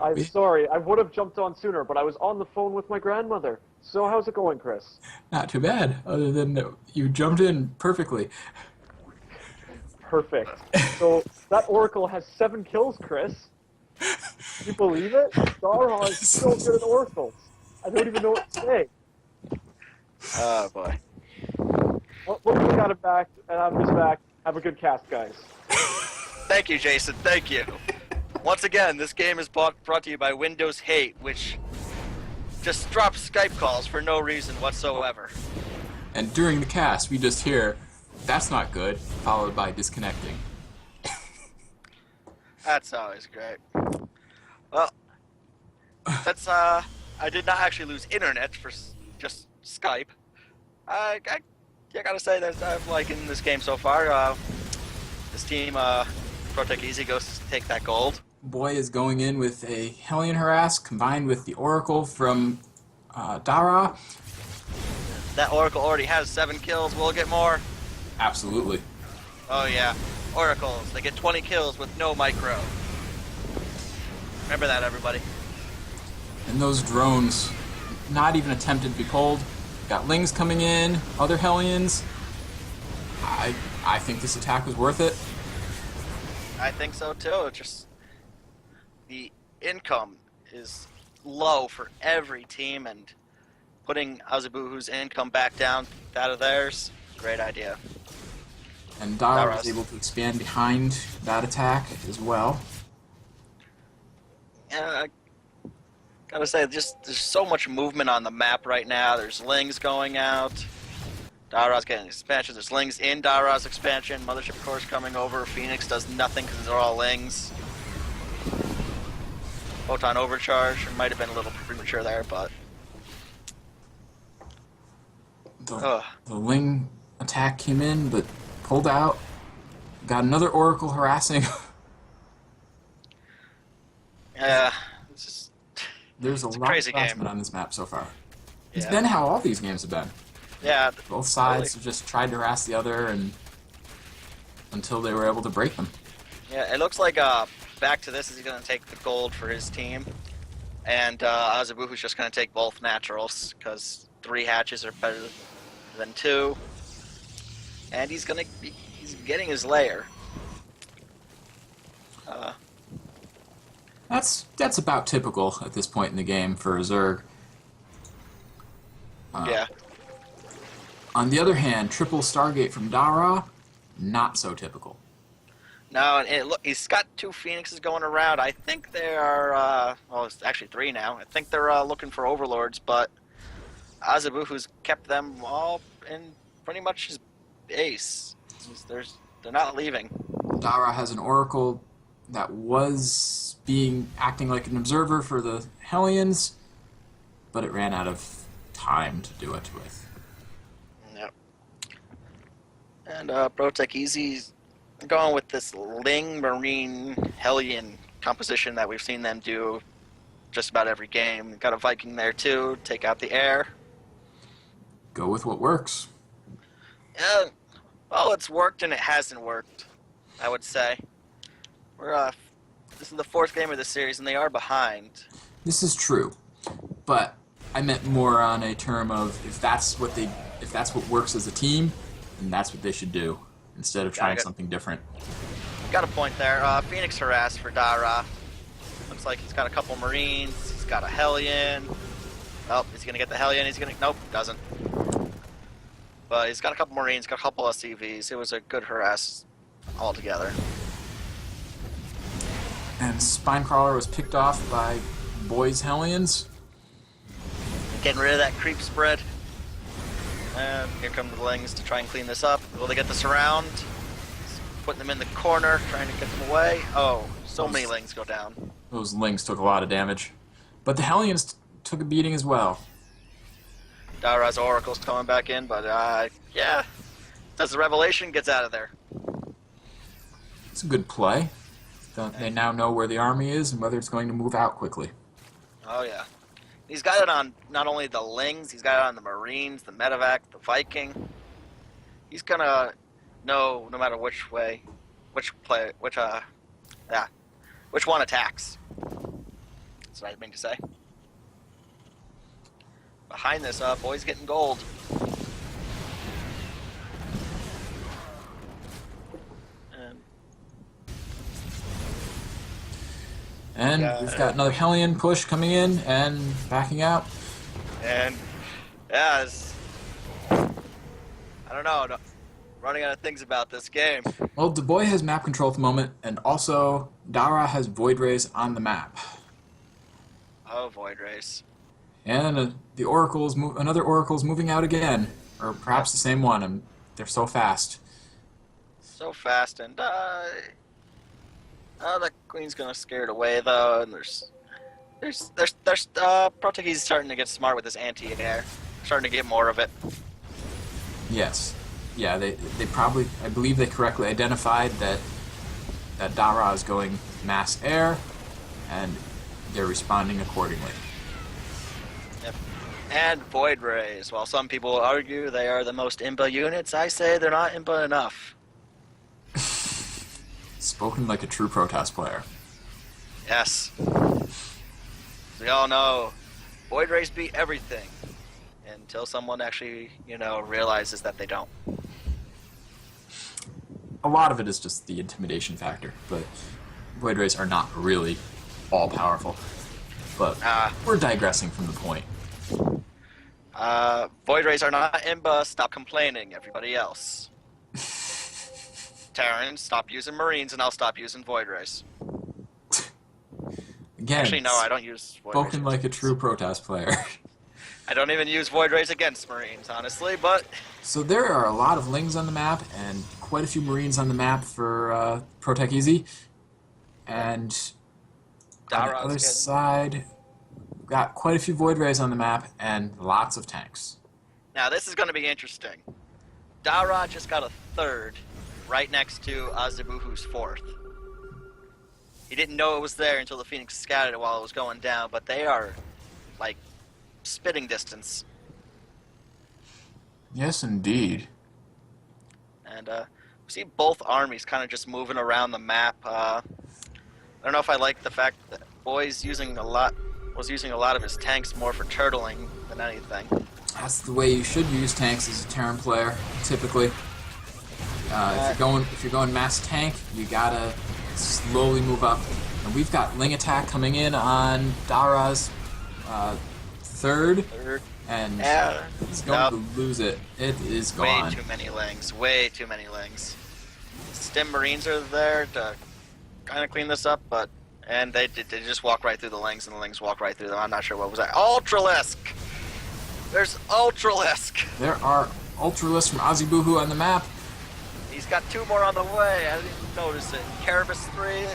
I'm sorry, I would have jumped on sooner, but I was on the phone with my grandmother. So how's it going, Chris? not too bad, other than you jumped in perfectly. Perfect. So that Oracle has 7 kills, Chris. Can you believe it? Dara is so good at Oracles. I don't even know what to say. Oh boy. Well, we got it back, and I'm just back. Have a good cast, guys. Thank you, Jason. Thank you. Once again, this game is brought to you by Windows Hate, which just drops Skype calls for no reason whatsoever. And during the cast, we just hear, "That's not good," followed by disconnecting. That's always great. Well, that's I did not actually lose internet for just Skype. I gotta say that I'm liking this game so far. This team, ProtechEZ, goes to take that gold. Boy is going in with a Hellion Harass combined with the Oracle from Dara. That Oracle already has 7 kills. We'll get more. Absolutely. Oh yeah, Oracles. They get 20 kills with no micro. Remember that, everybody. And those drones, not even attempted to be pulled. Got Lings coming in, other Hellions. I think this attack was worth it. I think so too. It's just the income is low for every team, and putting Azubuhu's income back down out of theirs, great idea. And Dara was Dara's. able to expand behind that attack as well. Yeah, I gotta say, just there's so much movement on the map right now. There's Lings going out. Dara's getting expansion. There's Lings in Dara's expansion. Mothership Core's coming over. Phoenix does nothing because they're all Lings. Photon overcharge. It might have been a little premature there, but The Ling attack came in, but pulled out. Got another Oracle harassing. yeah, it's just There's a It's a lot of crazy game. harassment on this map so far. It's Yeah. been how all these games have been. yeah. Both sides have just tried to harass the other and until they were able to break them. Yeah, it looks like back to this is going to take the gold for his team, and Azubuhu's just going to take both naturals because 3 hatches are better than 2, and he's getting his layer. That's about typical at this point in the game for a Zerg. Yeah, On the other hand, triple Stargate from Dara, not so typical. now look, he's got 2 Phoenixes going around. I think they are well, it's actually 3 now. I think they're looking for overlords, but Azubuhu's kept them all in pretty much his base. They're not leaving. Dara has an Oracle that was acting like an observer for the Hellions, but it ran out of time to do it with. Yep. And ProtechEZ's going with this Ling Marine Hellion composition that we've seen them do just about every game. Got a Viking there too, take out the air. Go with what works. Yeah, well, it's worked and it hasn't worked, I would say. This is the 4th game of the series, and they are behind. This is true, but I meant more on a term of if that's what works as a team, then that's what they should do instead of trying something different. Got a point there. Phoenix harass for Dara. Looks like he's got a couple Marines. He's got a Hellion. Oh, is he gonna get the Hellion? Nope, doesn't. But he's got a couple Marines, got a couple SCVs. It was a good harass altogether. And Spinecrawler was picked off by Boy's Hellions. Getting rid of that creep spread. And here come the Lings to try and clean this up. Will they get the surround? Putting them in the corner, trying to get them away. Oh, so many Lings go down. Those Lings took a lot of damage. But the Hellions took a beating as well. Dara's Oracle's coming back in, but yeah. Does the Revelation, gets out of there. It's a good play. They now know where the army is and whether it's going to move out quickly. Oh yeah. He's got it on not only the Lings, he's got it on the Marines, the Medevac, the Viking. He's gonna know no matter which way, which one attacks. That's what I mean to say. Behind this, boy's getting gold. And we've got another Hellion push coming in and backing out. And yeah, I don't know. Running out of things about this game. Well, DaBoy has map control at the moment, and also Dara has Void Rays on the map. Oh, Void Race. And the Oracle's another Oracle's moving out again, or perhaps the same one. And they're so fast. So fast, and the Queen's gonna scare it away though. And there's ProtechEZ starting to get smart with this anti-air, starting to get more of it. Yes. Yeah, they probably, I believe they correctly identified that Dara is going mass air, and they're responding accordingly. Yep. And Void Rays. While some people argue they are the most imba units, I say they're not imba enough. Spoken like a true Protoss player. Yes. We all know Void Rays beat everything until someone actually, realizes that they don't. A lot of it is just the intimidation factor, but Void Rays are not really all powerful. But we're digressing from the point. Void Rays are not imba. Stop complaining, everybody else. Terrans, stop using Marines, and I'll stop using Void Rays. Again, actually, no, I don't use Void Rays. Spoken like a true Protoss player. I don't even use Void Rays against Marines, honestly, but... So there are a lot of Lings on the map, and quite a few Marines on the map for ProtechEZ. And on the other side, we've got quite a few Void Rays on the map, and lots of tanks. Now, this is going to be interesting. Dara just got a 3rd right next to Azabuhu's 4th. He didn't know it was there until the Phoenix scattered it while it was going down, but they are, like, spitting distance. Yes, indeed. And we see both armies kind of just moving around the map. I don't know if I like the fact that Boy's using a lot of his tanks more for turtling than anything. That's the way you should use tanks as a Terran player, typically. If you're going mass tank, you gotta slowly move up. And we've got Ling attack coming in on Dara's 3rd, and he's going to lose it. It is gone. Way too many Lings. Way too many Lings. Stim Marines are there to kind of clean this up, and they just walk right through the Lings, and the Lings walk right through them. I'm not sure what was that. Ultralisk! There's Ultralisk! There are Ultralisks from Azabuhu on the map. He's got 2 more on the way. I didn't even notice it. Carapace 3,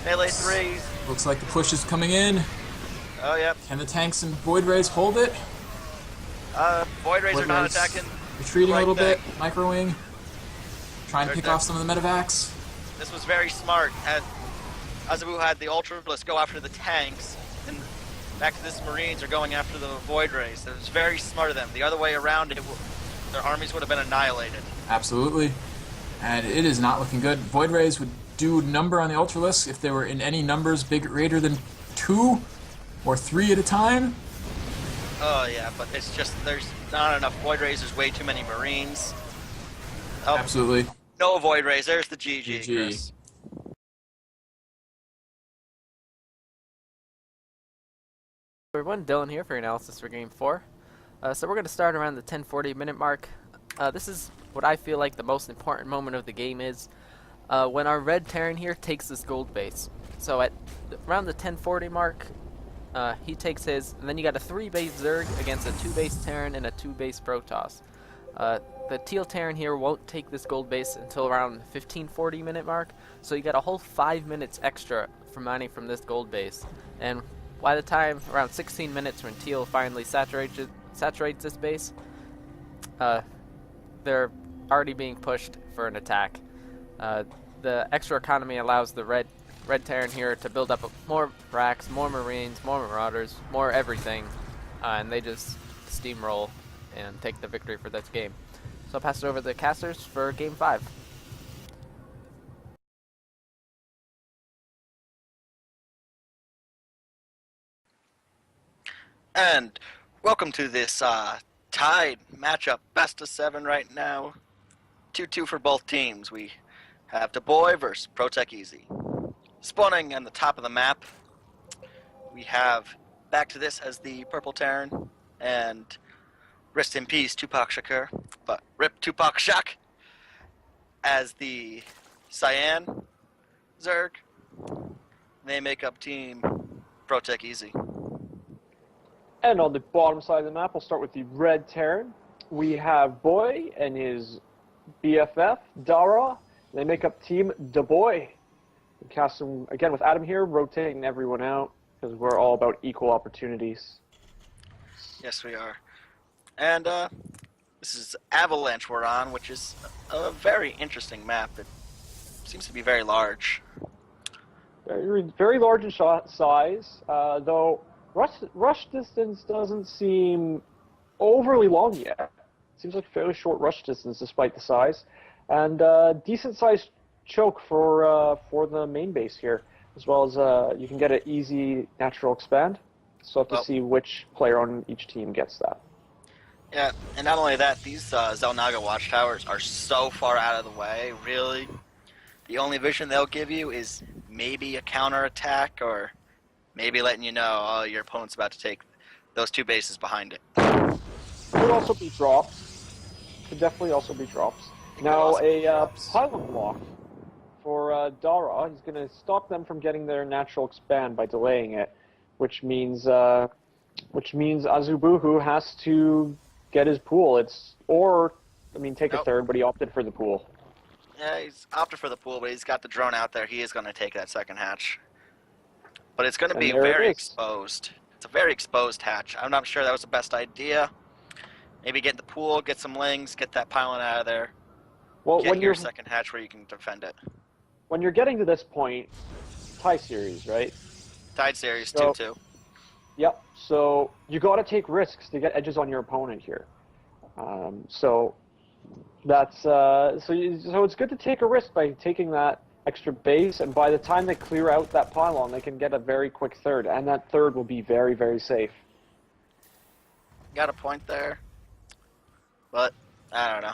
Melee 3s. Looks like the push is coming in. Oh, yep. Can the tanks and Void Rays hold it? Void Rays are not attacking. Retreating a little bit. Microwing. Try and pick off some of the medevacs. This was very smart. Azabu had the Ultralisk go after the tanks, and back to this Marines are going after the Void Rays. It was very smart of them. The other way around, their armies would have been annihilated. Absolutely. And it is not looking good. Void Rays would do number on the Ultralisk if they were in any numbers greater than 2 or 3 at a time. Oh yeah, but it's just there's not enough Void Rays. There's way too many Marines. Oh, Absolutely. no Void Rays. There's the GG. Chris. Everyone, Dylan here for your analysis for Game 4. So we're going to start around the 10:40 minute mark. This is what I feel like the most important moment of the game is when our red Terran here takes this gold base. So at around the 10:40 mark, he takes his, and then you got a 3-base Zerg against a 2-base Terran and a 2-base Protoss. The teal Terran here won't take this gold base until around 15:40 minute mark, so you got a whole 5 minutes extra for mining from this gold base. And by the time around 16 minutes when teal finally saturates this base, they're already being pushed for an attack. the extra economy allows the Red Terran here to build up more racks, more Marines, more Marauders, more everything, and they just steamroll and take the victory for this game. So I'll pass it over to the casters for Game 5. And welcome to this tied matchup, best of 7 right now. 2-2 for both teams. We have DaBoy versus ProtechEZ. Spawning on the top of the map, we have back to this as the Purple Terran, and rest in peace Tupac Shakur, but rip Tupac Shak as the Cyan Zerg. They make up team ProtechEZ. And on the bottom side of the map, we'll start with the Red Terran. We have Boy and his BFF, Dara. They make up Team DaBoy. We cast them again with Adam here, rotating everyone out because we're all about equal opportunities. Yes, we are. And this is Avalanche we're on, which is a very interesting map. It seems to be very large. Very, very large in size, though rush distance doesn't seem overly long yet. Seems like a fairly short rush distance despite the size, and decent sized choke for the main base here, as well as you can get an easy natural expand. So have to see which player on each team gets that. Yeah, and not only that, these Zelnaga watchtowers are so far out of the way, really. The only vision they'll give you is maybe a counterattack, or maybe letting you know, oh, your opponent's about to take those 2 bases behind it. Could also be drops. Could definitely also be drops. Now a pylon block for Dara. He's going to stop them from getting their natural expand by delaying it, which means Azubuhu has to get his pool. Take a third, but he opted for the pool. Yeah, he's opted for the pool, but he's got the drone out there. He is going to take that second hatch. But it's going to be very exposed. It's a very exposed hatch. I'm not sure that was the best idea. Maybe get in the pool, get some lings, get that pylon out of there. Well, get your second hatch where you can defend it. When you're getting to this point, tie series, right? Tied series 2-2. Yep. So you got to take risks to get edges on your opponent here. So it's good to take a risk by taking that extra base, and by the time they clear out that pylon, they can get a very quick third, and that third will be very, very safe. Got a point there, but I don't know.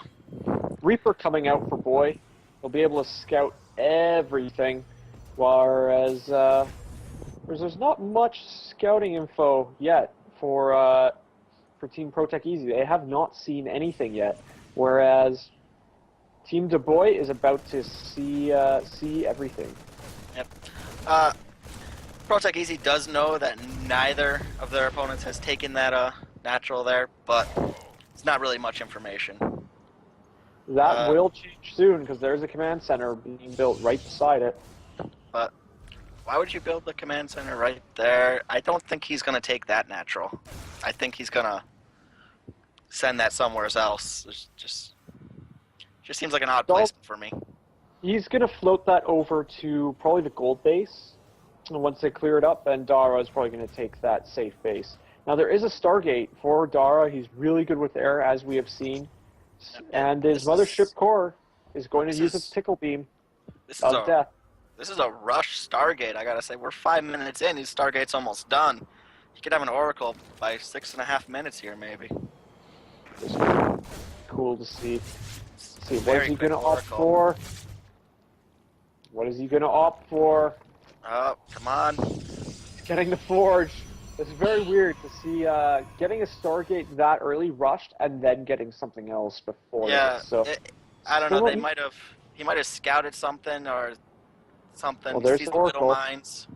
Reaper coming out for Boy. He'll be able to scout everything, whereas there's not much scouting info yet for Team ProtechEZ. They have not seen anything yet, whereas Team DaBoy is about to see everything. Yep. ProtechEZ does know that neither of their opponents has taken that natural there, but it's not really much information. That will change soon because there's a command center being built right beside it. But why would you build the command center right there? I don't think he's going to take that natural. I think he's going to send that somewhere else. It's just seems like an odd placement for me. He's going to float that over to probably the gold base. And once they clear it up, then Dara is probably going to take that safe base. Now, there is a Stargate for Dara. He's really good with air, as we have seen. And his mothership core is going to use its tickle beam of death. This is a rush Stargate, I gotta say. We're 5 minutes in. His Stargate's almost done. He could have an Oracle by 6.5 minutes here, maybe. This would be cool to see. See, what is he going to opt for? What is he going to opt for? Oh, come on. He's getting the Forge. It's very weird to see getting a Stargate that early rushed and then getting something else before. Yeah, So I don't know. He might have scouted something or something. Well, there's he sees the the Oracle. little mines.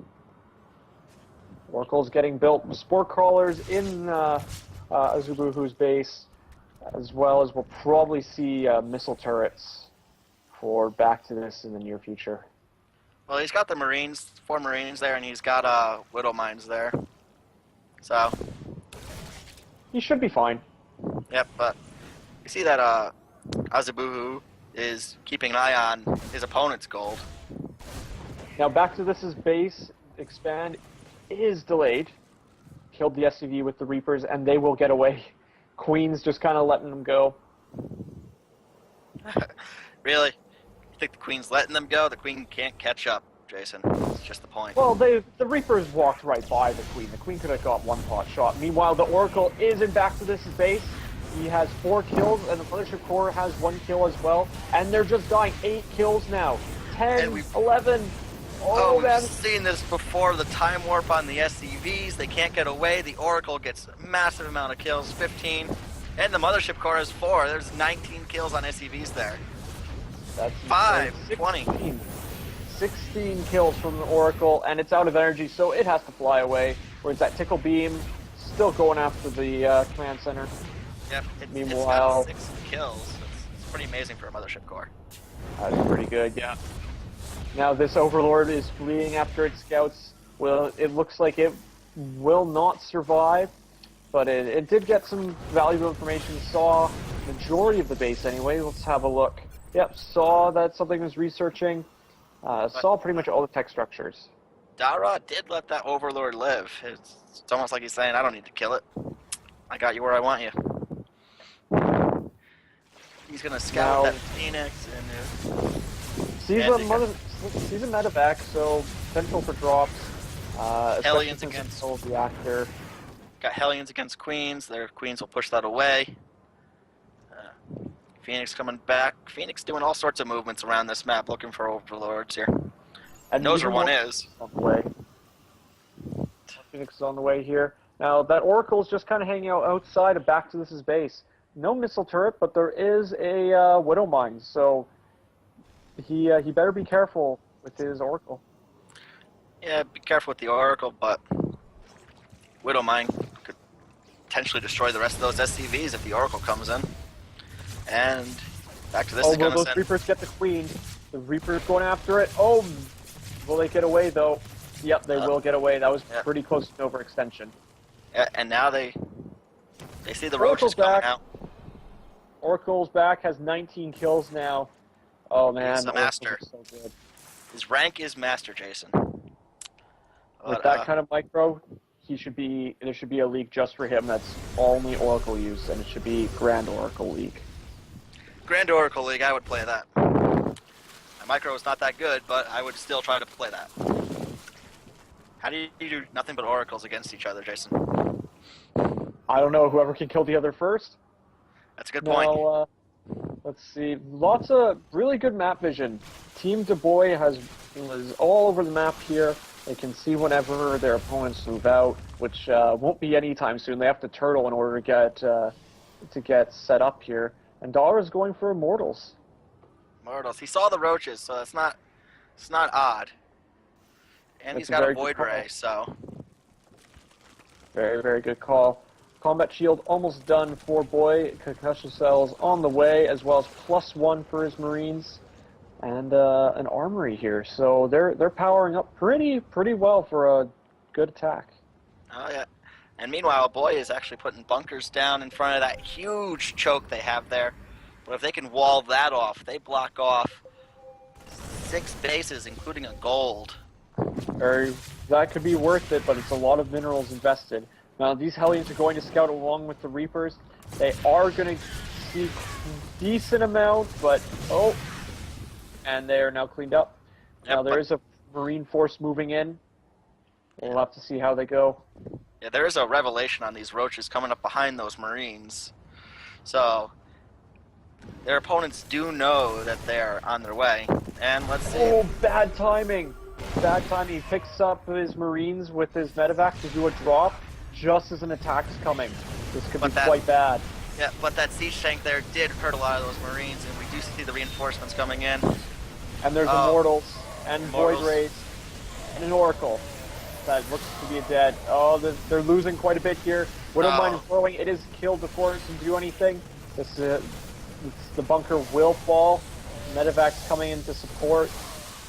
Oracle's getting built. Spore crawlers in Azubuhu's base, as well as we'll probably see missile turrets for back to this in the near future. Well, he's got the Marines, 4 Marines there, and he's got Widow Mines there. So, He should be fine. yep, but you see that Azubuhu is keeping an eye on his opponent's gold. Now back to this's base. Expand is delayed. Killed the SCV with the Reapers, and they will get away. Queen's just kind of letting them go. Really? You think the Queen's letting them go? The Queen can't catch up, Jason. That's just the point. Well, the Reapers walked right by the Queen. The Queen could have got one pot shot. Meanwhile, the Oracle is in back to this's base. He has 4 kills, and the Mothership Core has 1 kill as well. And they're just dying. 8 kills now. 10, 11. Oh, man. We've seen this before. The time warp on the SCVs. They can't get away. The Oracle gets a massive amount of kills, 15. And the Mothership Core has 4. There's 19 kills on SCVs there. That's 5, 20. 16 kills from the Oracle, and it's out of energy, so it has to fly away. Whereas that Tickle Beam still going after the command center. Yep, Meanwhile, it's got 6 kills. It's pretty amazing for a Mothership Core. That's pretty good, yeah. Now this Overlord is fleeing after its scouts. Well, it looks like it will not survive, but it did get some valuable information. Saw majority of the base anyway. Let's have a look. Yep, saw that something was researching. Saw pretty much all the tech structures. Dara did let that Overlord live. It's almost like he's saying, I don't need to kill it. I got you where I want you. He's going to scout Now, that Phoenix and... Sees a medevac, so potential for drops. Hellions against... reactor. Got Hellions against Queens. Their Queens will push that away. Phoenix coming back. Phoenix doing all sorts of movements around this map looking for Overlords here. And knows where one is. On the way. Phoenix is on the way here. Now, that Oracle's just kind of hanging out outside of back to this's base. No missile turret, but there is a Widow Mine, so he better be careful with his Oracle. Yeah, be careful with the Oracle, but Widow Mine could potentially destroy the rest of those SCVs if the Oracle comes in. And back to this. Oh, will those Reapers get the Queen? The Reapers going after it. Oh, will they get away though? Yep, they will get away. That was pretty close to an overextension. Yeah, and now they see the Roaches coming out. Oracle's back, has 19 kills now. Oh man, he's a master. So good. His rank is Master, Jason. With that kind of micro, there should be a league just for him that's only Oracle use, and it should be Grand Oracle League. Grand Oracle League, I would play that. My micro is not that good, but I would still try to play that. How do you do nothing but Oracles against each other, Jason? I don't know. Whoever can kill the other first. That's a good point. Now, let's see. Lots of really good map vision. Team DaBoy is all over the map here. They can see whenever their opponents move out, which won't be anytime soon. They have to turtle in order to get set up here. And Dara's going for Immortals. Immortals. He saw the Roaches, so it's not odd. And he's got a Void Ray, so... Very, very good call. Combat Shield almost done for Boy. Concussion Cells on the way, as well as +1 for his Marines. And an Armory here. So they're powering up pretty well for a good attack. Oh, yeah. And meanwhile, Boy is actually putting bunkers down in front of that huge choke they have there. But if they can wall that off, they block off 6 bases, including a gold. That could be worth it, but it's a lot of minerals invested. Now, these Hellions are going to scout along with the Reapers. They are going to see a decent amount, but... Oh! And they are now cleaned up. Yep, now, there is a Marine force moving in. We'll have to see how they go. Yeah, there is a revelation on these Roaches coming up behind those Marines. So, their opponents do know that they're on their way. And let's see. Oh, bad timing! Bad timing. He picks up his Marines with his medevac to do a drop just as an attack is coming. This could be quite bad. Yeah, but that siege tank there did hurt a lot of those Marines, and we do see the reinforcements coming in. And there's Immortals, and Void Rays, and an Oracle. That looks to be a dead. Oh, they're losing quite a bit here. Widow Mine throwing. It is killed before it can do anything. The bunker will fall. Medevac's coming in to support.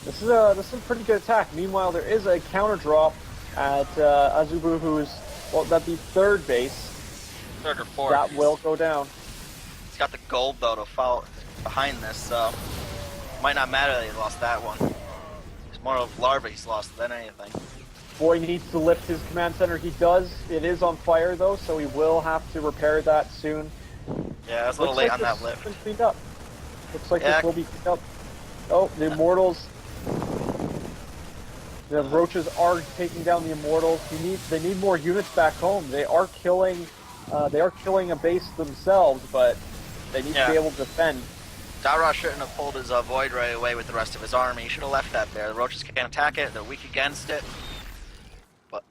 This is a pretty good attack. Meanwhile, there is a counter drop at Azubu, who's, well, that'd be third base. Third or fourth. That will go down. He's got the gold though to follow behind this, so might not matter that he lost that one. It's more of larva he's lost than anything. Boy needs to lift his command center. He does. It is on fire though, so he will have to repair that soon. Yeah, it's a little Looks late like on that this lift. has been cleaned up. Looks like Yeah. this will be cleaned up. Oh, the Immortals. The Roaches are taking down the Immortals. They need more units back home. They are killing a base themselves, but they need to be able to defend. Dara shouldn't have pulled his Void Ray away with the rest of his army. He should have left that there. The Roaches can't attack it. They're weak against it. But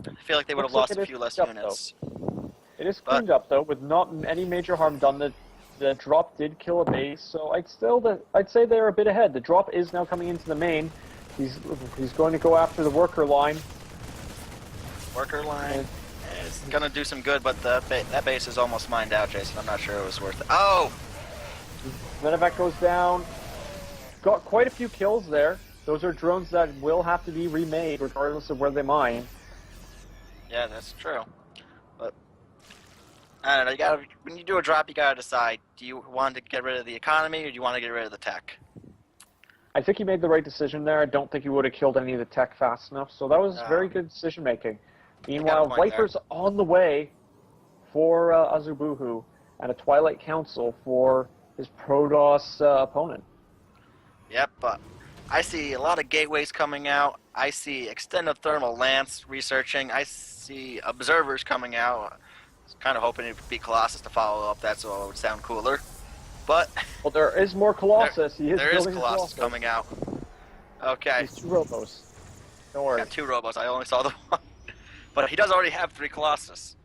I feel like they would have Looks lost like a few less cleaned up, units. It is cleaned up though, with not any major harm done. The drop did kill a base, so I'd say they're a bit ahead. The drop is now coming into the main. He's going to go after the worker line. Worker line. It's gonna do some good, but that base is almost mined out, Jason. I'm not sure it was worth it. Oh! Medevac goes down. Got quite a few kills there. Those are drones that will have to be remade regardless of where they mine. Yeah, that's true. But I don't know. When you do a drop, you gotta decide: do you want to get rid of the economy, or do you want to get rid of the tech? I think he made the right decision there. I don't think he would have killed any of the tech fast enough. So that was very good decision making. Meanwhile, point Viper's on the way for Azubuhu and a Twilight Council for his Protoss opponent. Yep, but I see a lot of gateways coming out. I see extended thermal lance researching. I see observers coming out. I was kind of hoping it would be Colossus to follow up that, so it would sound cooler. But Well, there is more Colossus. there is building Colossus coming out. Okay, He's 2 robos. Don't worry. got 2 robots. I only saw the one, but he does already have 3 Colossus.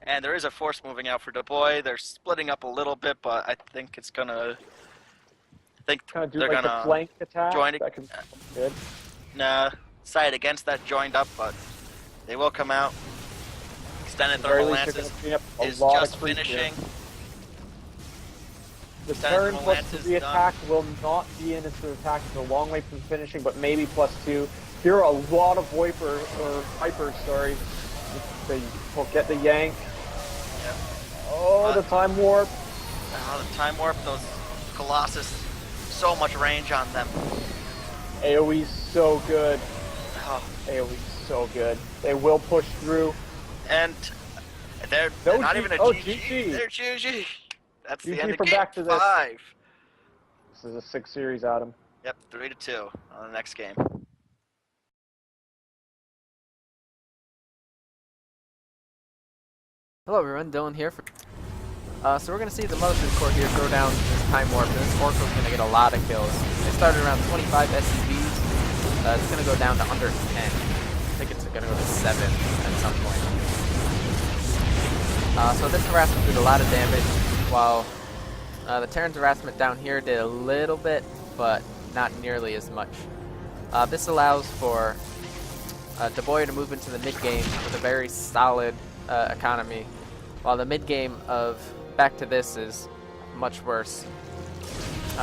And there is a force moving out for DaBoy. They're splitting up a little bit, but I think it's gonna. I think Kind of do they're like gonna a flank attack. join it. That could be good. Side against that joined up, but they will come out. Extended At the very thermal least, they're lances gonna clean up a is lot just of creep here. finishing. The Extended turn thermal plus lance is 3 done. attack will not be in its attack. It's a long way from finishing, but maybe +2. Here are a lot of Vipers, sorry. They will get the yank. Yep. Oh, the time warp. The time warp, those Colossus, so much range on them. AoE's so good. Oh, AoE's so good. They will push through. and they're No not G- even a oh, GG. GG. They're GG. That's the GG end of from game Back to This. 5. This is a 6 series, Adam. Yep, 3-2 on the next game. Hello everyone, Dylan here. So we're going to see the Mothership Core here throw down this Time Warp, and this Oracle's going to get a lot of kills. They started around 25 SCVs. It's going to go down to under 10. I think it's going to go to 7 at some point. So this harassment did a lot of damage, while the Terran's harassment down here did a little bit, but not nearly as much. This allows for DaBoy to move into the mid-game with a very solid economy, while the mid-game of Back to This is much worse.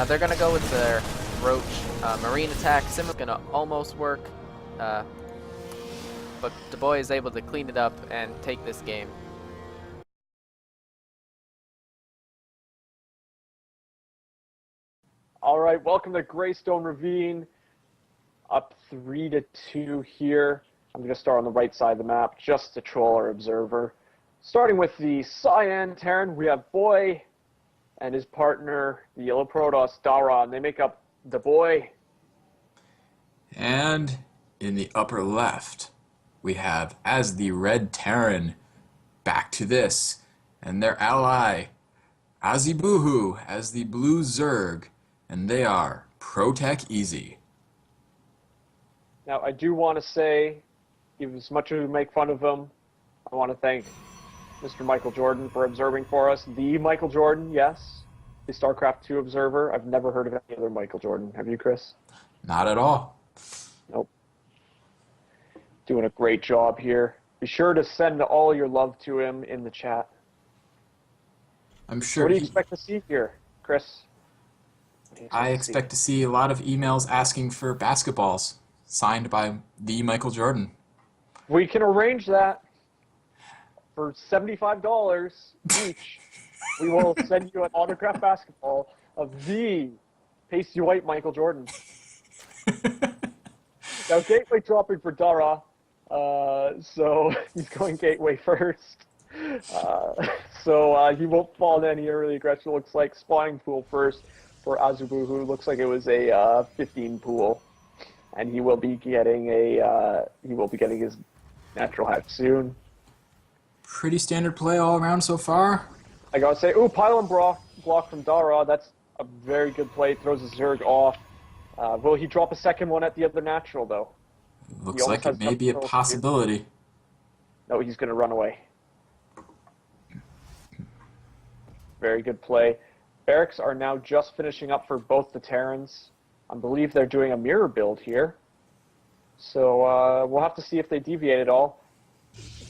They're going to go with their Roach Marine attack. Sim's going to almost work, but DaBoy is able to clean it up and take this game. All right, welcome to Greystone Ravine. Up 3-2 here. I'm going to start on the right side of the map just to troll our observer. Starting with the Cyan Terran, we have Boy and his partner, the Yellow Protoss, Dara, and they make up DaBoy. And in the upper left, we have, as the Red Terran, Back to This, and their ally, Azibuhu, as the Blue Zerg, and they are ProtechEZ. Now, I do want to say, even as much as we make fun of him, I want to thank Mr. Michael Jordan for observing for us. The Michael Jordan, yes. The StarCraft 2 observer. I've never heard of any other Michael Jordan. Have you, Chris? Not at all. Nope. Doing a great job here. Be sure to send all your love to him in the chat. I'm sure What do you expect to see here, Chris? I expect to see a lot of emails asking for basketballs signed by the Michael Jordan. We can arrange that for $75 each. We will send you an autographed basketball of the pasty white Michael Jordan. Now, Gateway dropping for Dara, so he's going Gateway first. So he won't fall in any early aggression. Looks like spawning pool first for Azubuhu. Looks like it was a 15 pool, and he will be getting his natural hatch soon. Pretty standard play all around so far. I gotta say, ooh, pylon block from Dara. That's a very good play. Throws his Zerg off. Will he drop a second one at the other natural, though? Looks like it may be a possibility. No, he's going to run away. Very good play. Barracks are now just finishing up for both the Terrans. I believe they're doing a mirror build here. So we'll have to see if they deviate at all.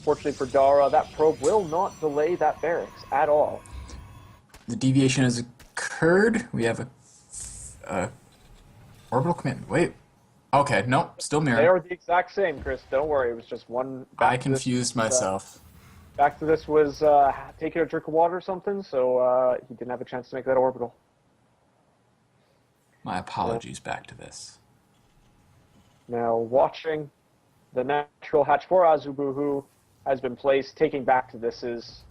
Fortunately for Dara, that probe will not delay that barracks at all. The deviation has occurred. We have a orbital command. Wait. Okay, nope, still They mirror. are the exact same, Chris. Don't worry. It was just one. I confused myself. Back to this was taking a drink of water or something, so he didn't have a chance to make that orbital. My apologies. Back to this. Now, watching the natural hatch for Azubuhu has been placed. Taking back to this is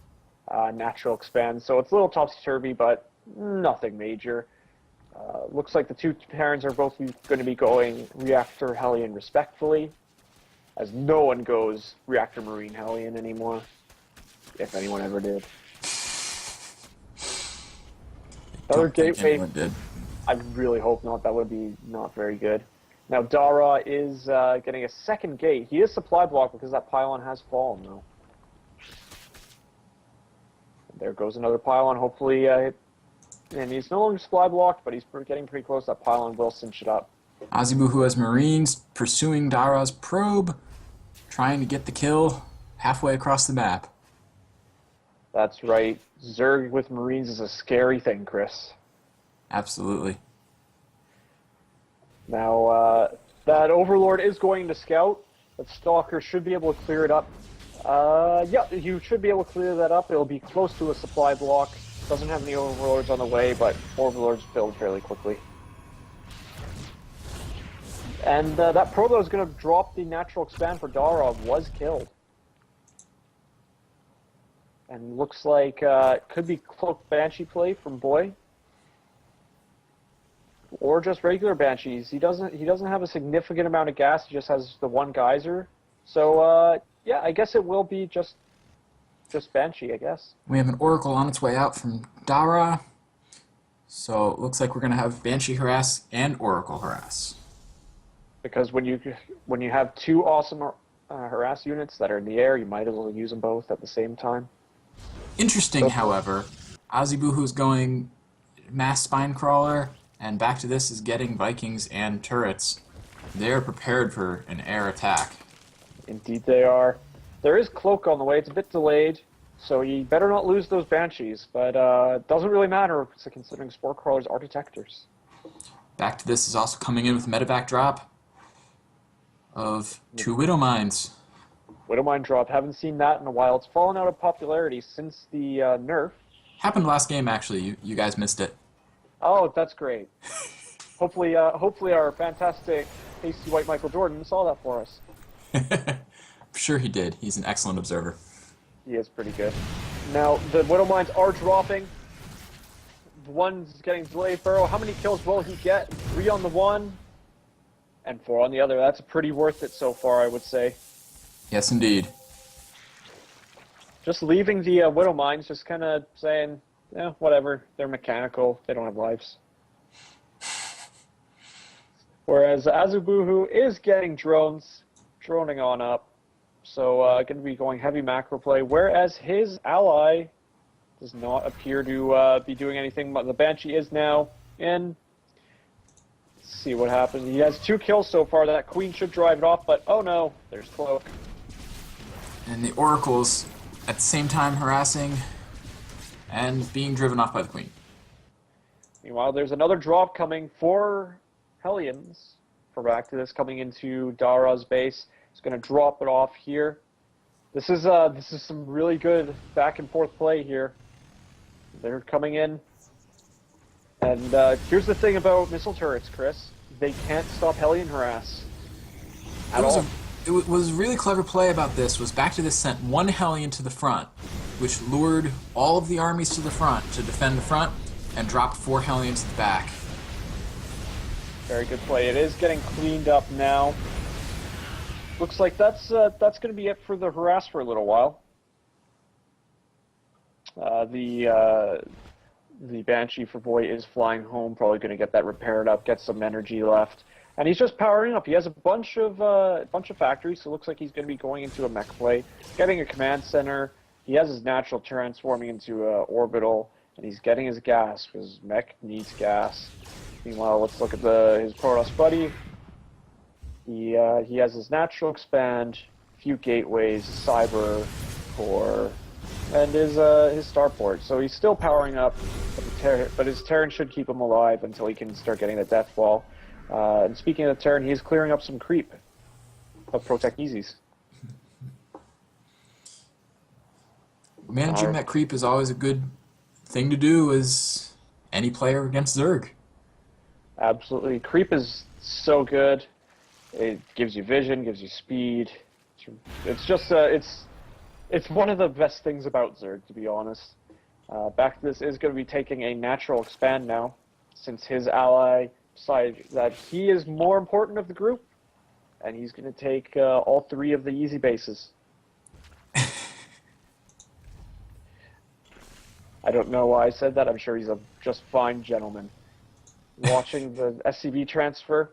natural expand, so it's a little topsy-turvy, but nothing major. Looks like the two Terrans are both going to be going Reactor Hellion respectfully, as no one goes Reactor Marine Hellion anymore, if anyone ever did. Another Don't think gateway. anyone did. I really hope not. That would be not very good. Now Dara is getting a second gate. He is supply blocked because that pylon has fallen, though. There goes another pylon. Hopefully, and he's no longer supply blocked, but he's getting pretty close. That pylon will cinch it up. Azubuhu has Marines pursuing Dara's probe, trying to get the kill halfway across the map. That's right. Zerg with Marines is a scary thing, Chris. Absolutely. Now, that Overlord is going to scout. That Stalker should be able to clear it up. Yeah, you should be able to clear that up. It'll be close to a supply block. Doesn't have any Overlords on the way, but Overlords build fairly quickly. And that probe that was going to drop the natural expand for Dara was killed. And looks like could be Cloak Banshee play from Boy. Or just regular Banshees. He doesn't have a significant amount of gas, he just has the one geyser. So yeah, I guess it will be just Banshee, I guess. We have an Oracle on its way out from Dara. So it looks like we're going to have Banshee harass and Oracle harass. Because when you have two awesome harass units that are in the air, you might as well use them both at the same time. Interesting, however, Azubuhu's going mass Spinecrawler, and back to this is getting Vikings and turrets. They're prepared for an air attack. Indeed they are. There is Cloak on the way. It's a bit delayed, so you better not lose those Banshees. But it doesn't really matter, considering Spore Crawlers are detectors. Back to this is also coming in with medevac drop of 2 Widow Mines. Widowmine drop. Haven't seen that in a while. It's fallen out of popularity since the nerf. Happened last game, actually. You guys missed it. Oh, that's great. Hopefully our fantastic pasty white Michael Jordan saw that for us. I'm sure he did. He's an excellent observer. He is pretty good. Now, the Widow Mines are dropping. One's getting delayed Burrow. How many kills will he get? 3 on the one, and 4 on the other. That's pretty worth it so far, I would say. Yes, indeed. Just leaving the Widow Mines, just kind of saying, yeah, whatever. They're mechanical. They don't have lives. Whereas Azubuhu is getting droning on up. So going to be going heavy macro play. Whereas his ally does not appear to be doing anything. But the Banshee is now in. Let's see what happens. He has 2 kills so far. That Queen should drive it off, but oh no, there's Cloak. And the Oracle's at the same time harassing and being driven off by the Queen. Meanwhile, there's another drop coming for Hellions. For back to this, coming into Dara's base. It's going to drop it off here. This is some really good back and forth play here. They're coming in. And here's the thing about missile turrets, Chris. They can't stop Hellion harass. At all. It was a really clever play about this was back to this sent one Hellion to the front, which lured all of the armies to the front to defend the front, and dropped 4 Hellions to the back. Very good play. It is getting cleaned up now. Looks like that's going to be it for the harass for a little while. The Banshee for Boy is flying home, probably going to get that repaired up, get some energy left, and he's just powering up. He has a bunch of factories, so it looks like he's going to be going into a mech play, getting a command center. He has his natural transforming into orbital, and he's getting his gas because mech needs gas. Meanwhile, let's look at his Protoss buddy. He has his natural expand, a few gateways, cyber core, and his starport. So he's still powering up, but his Terran should keep him alive until he can start getting the death ball. And speaking of the Terran, he's clearing up some creep of ProtechEZs. Managing that creep is always a good thing to do as any player against Zerg. Absolutely. Creep is so good. It gives you vision, gives you speed. It's just, it's one of the best things about Zerg, to be honest. Back to this is going to be taking a natural expand now, since his ally decided that he is more important of the group, and he's going to take all 3 of the easy bases. I don't know why I said that. I'm sure he's a just fine gentleman. Watching the SCV transfer.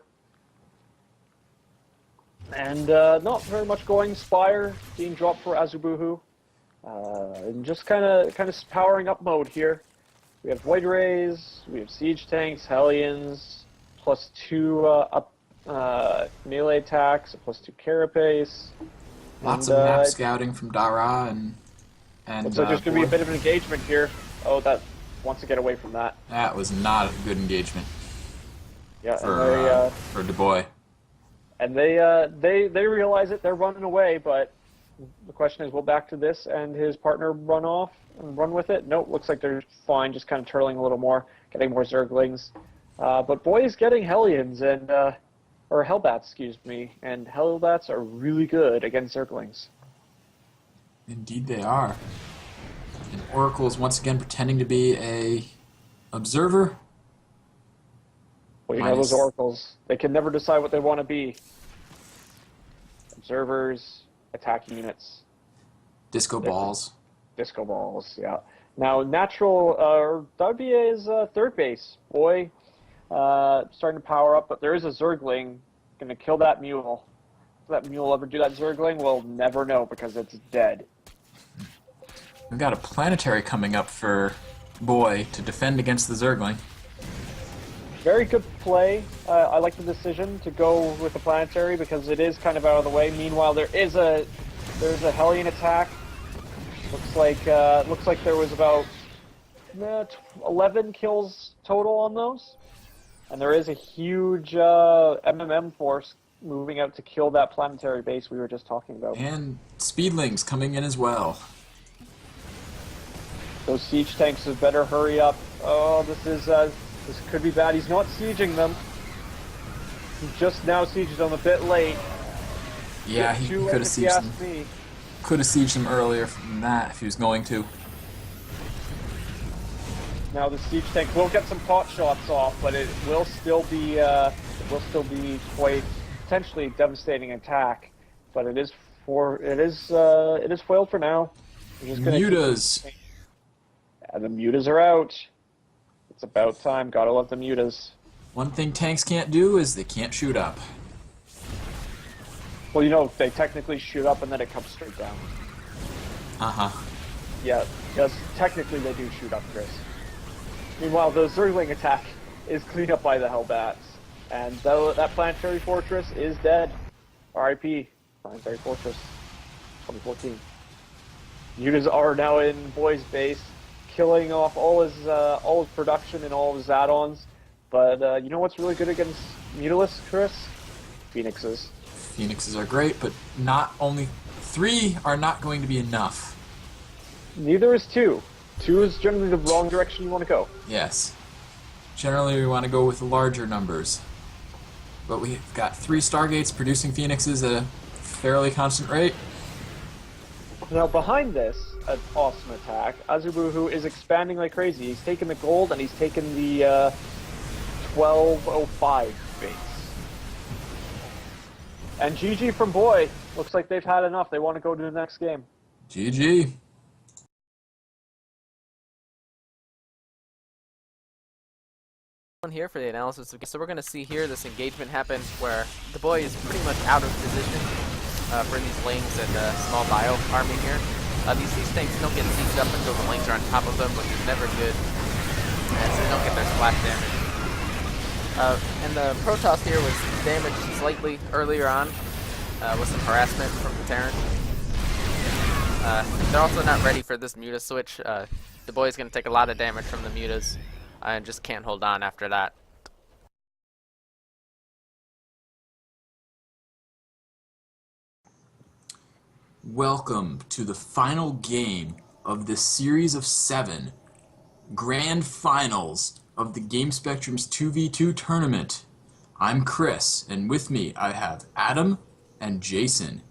And not very much going. Spire being dropped for Azubuhu. And just kind of powering up mode here. We have Void Rays, we have Siege Tanks, Hellions, +2 melee attacks, +2 Carapace. Lots of map scouting from Dara and looks like there's going to be a bit of an engagement here. Oh, that wants to get away from that. That was not a good engagement. Yeah, for DaBoy. And they realize it. They're running away, but the question is, will back to this and his partner run off and run with it? Nope, looks like they're fine, just kind of turtling a little more, getting more Zerglings. But Boy is getting Hellions and or Hellbats, excuse me, and Hellbats are really good against Zerglings. Indeed they are. And Oracle is once again pretending to be a observer. Well, you know those Oracles, they can never decide what they want to be. Observers, attacking units. Disco balls. Disco balls, yeah. Now, natural, that would be his third base. Boy, starting to power up, but there is a Zergling going to kill that mule. Will that mule ever do that Zergling? We'll never know because it's dead. We've got a planetary coming up for Boy to defend against the Zergling. Very good play. I like the decision to go with the planetary because it is kind of out of the way. Meanwhile, there's a Hellion attack. Looks like there was about 11 kills total on those, and there is a huge MMM force moving out to kill that planetary base we were just talking about. And Speedlings coming in as well. Those siege tanks had better hurry up. Oh, this could be bad. He's not sieging them. He just now sieged them a bit late. Yeah, he could have sieged them. Could have sieged them earlier than that if he was going to. Now the siege tank will get some pot shots off, but it will still be quite potentially devastating attack. But it is foiled for now. Mutas. And the mutas are out. It's about time. Gotta love the mutas. One thing tanks can't do is they can't shoot up. Well, you know, they technically shoot up and then it comes straight down. Uh-huh. Yeah, because technically they do shoot up, Chris. Meanwhile, the Zergling attack is cleaned up by the Hellbats. And that planetary fortress is dead. R.I.P. Planetary Fortress 2014. Mutas are now in Boy's base, killing off all his production and all of his add-ons. But you know what's really good against Mutalists, Chris? Phoenixes. Phoenixes are great, but not only 3 are not going to be enough. Neither is 2. 2 is generally the wrong direction you want to go. Yes. Generally, we want to go with larger numbers. But we've got 3 Stargates producing Phoenixes at a fairly constant rate. Now behind this, an awesome attack, Azubuhu is expanding like crazy. He's taken the gold and he's taken the 1205 base. And GG from Boy. Looks like they've had enough. They want to go to the next game. GG. Here for the analysis. So we're going to see here this engagement happen where DaBoy is pretty much out of position for these lanes and small bio army here. These tanks don't get sieged up until the lanes are on top of them, which is never good. So they don't get their splash damage. And the Protoss here was damaged slightly earlier on with some harassment from the Terran. They're also not ready for this Muta switch. DaBoy is going to take a lot of damage from the Mutas and just can't hold on after that. Welcome to the final game of this series of 7 grand finals of the GameSpectrums 2v2 tournament. I'm Chris, and with me I have Adam and Jason.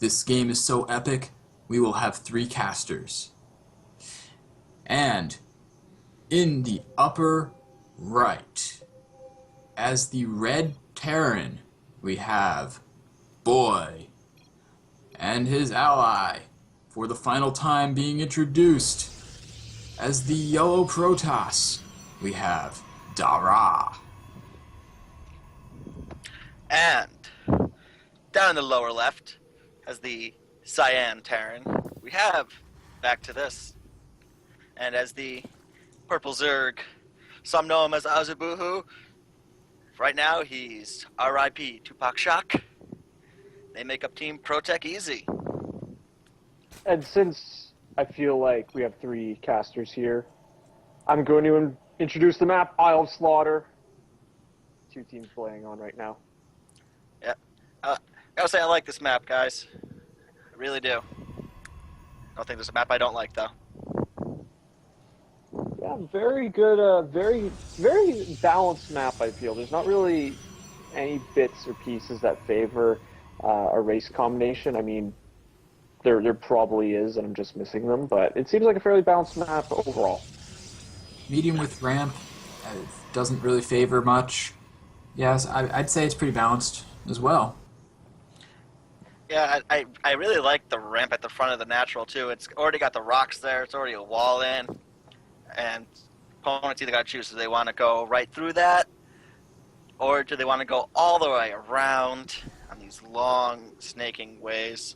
This game is so epic, we will have 3 casters. And in the upper right, as the red Terran, we have Boy and his ally, for the final time being introduced. As the yellow Protoss, we have Dara. And down in the lower left, as the cyan Terran, we have back to this. And as the purple Zerg, some know him as Azubuhu. Right now, he's RIP Tupac Shock. They make up Team ProtechEZ. And since I feel like we have 3 casters here, I'm going to introduce the map, Isle of Slaughter. 2 teams playing on right now. Yeah. Gotta say, I like this map, guys. I really do. I don't think there's a map I don't like, though. Yeah, very good, very balanced map, I feel. There's not really any bits or pieces that favor a race combination. I mean, there probably is, and I'm just missing them, but it seems like a fairly balanced map overall. Medium with ramp doesn't really favor much. Yes, I'd say it's pretty balanced as well. Yeah, I really like the ramp at the front of the natural, too. It's already got the rocks there. It's already a wall in. And opponents either got to choose if they want to go right through that, or do they want to go all the way around on these long, snaking ways.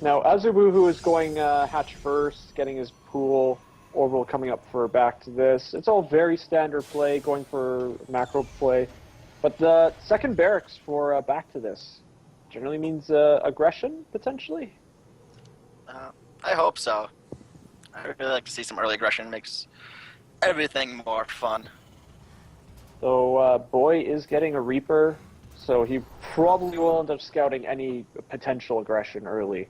Now, Azubuhu is going hatch first, getting his pool. Orbital coming up for back to this. It's all very standard play, going for macro play. But the second barracks for back to this generally means aggression, potentially? I hope so. I really like to see some early aggression. It makes everything more fun. So Boy is getting a Reaper, so he probably will end up scouting any potential aggression early.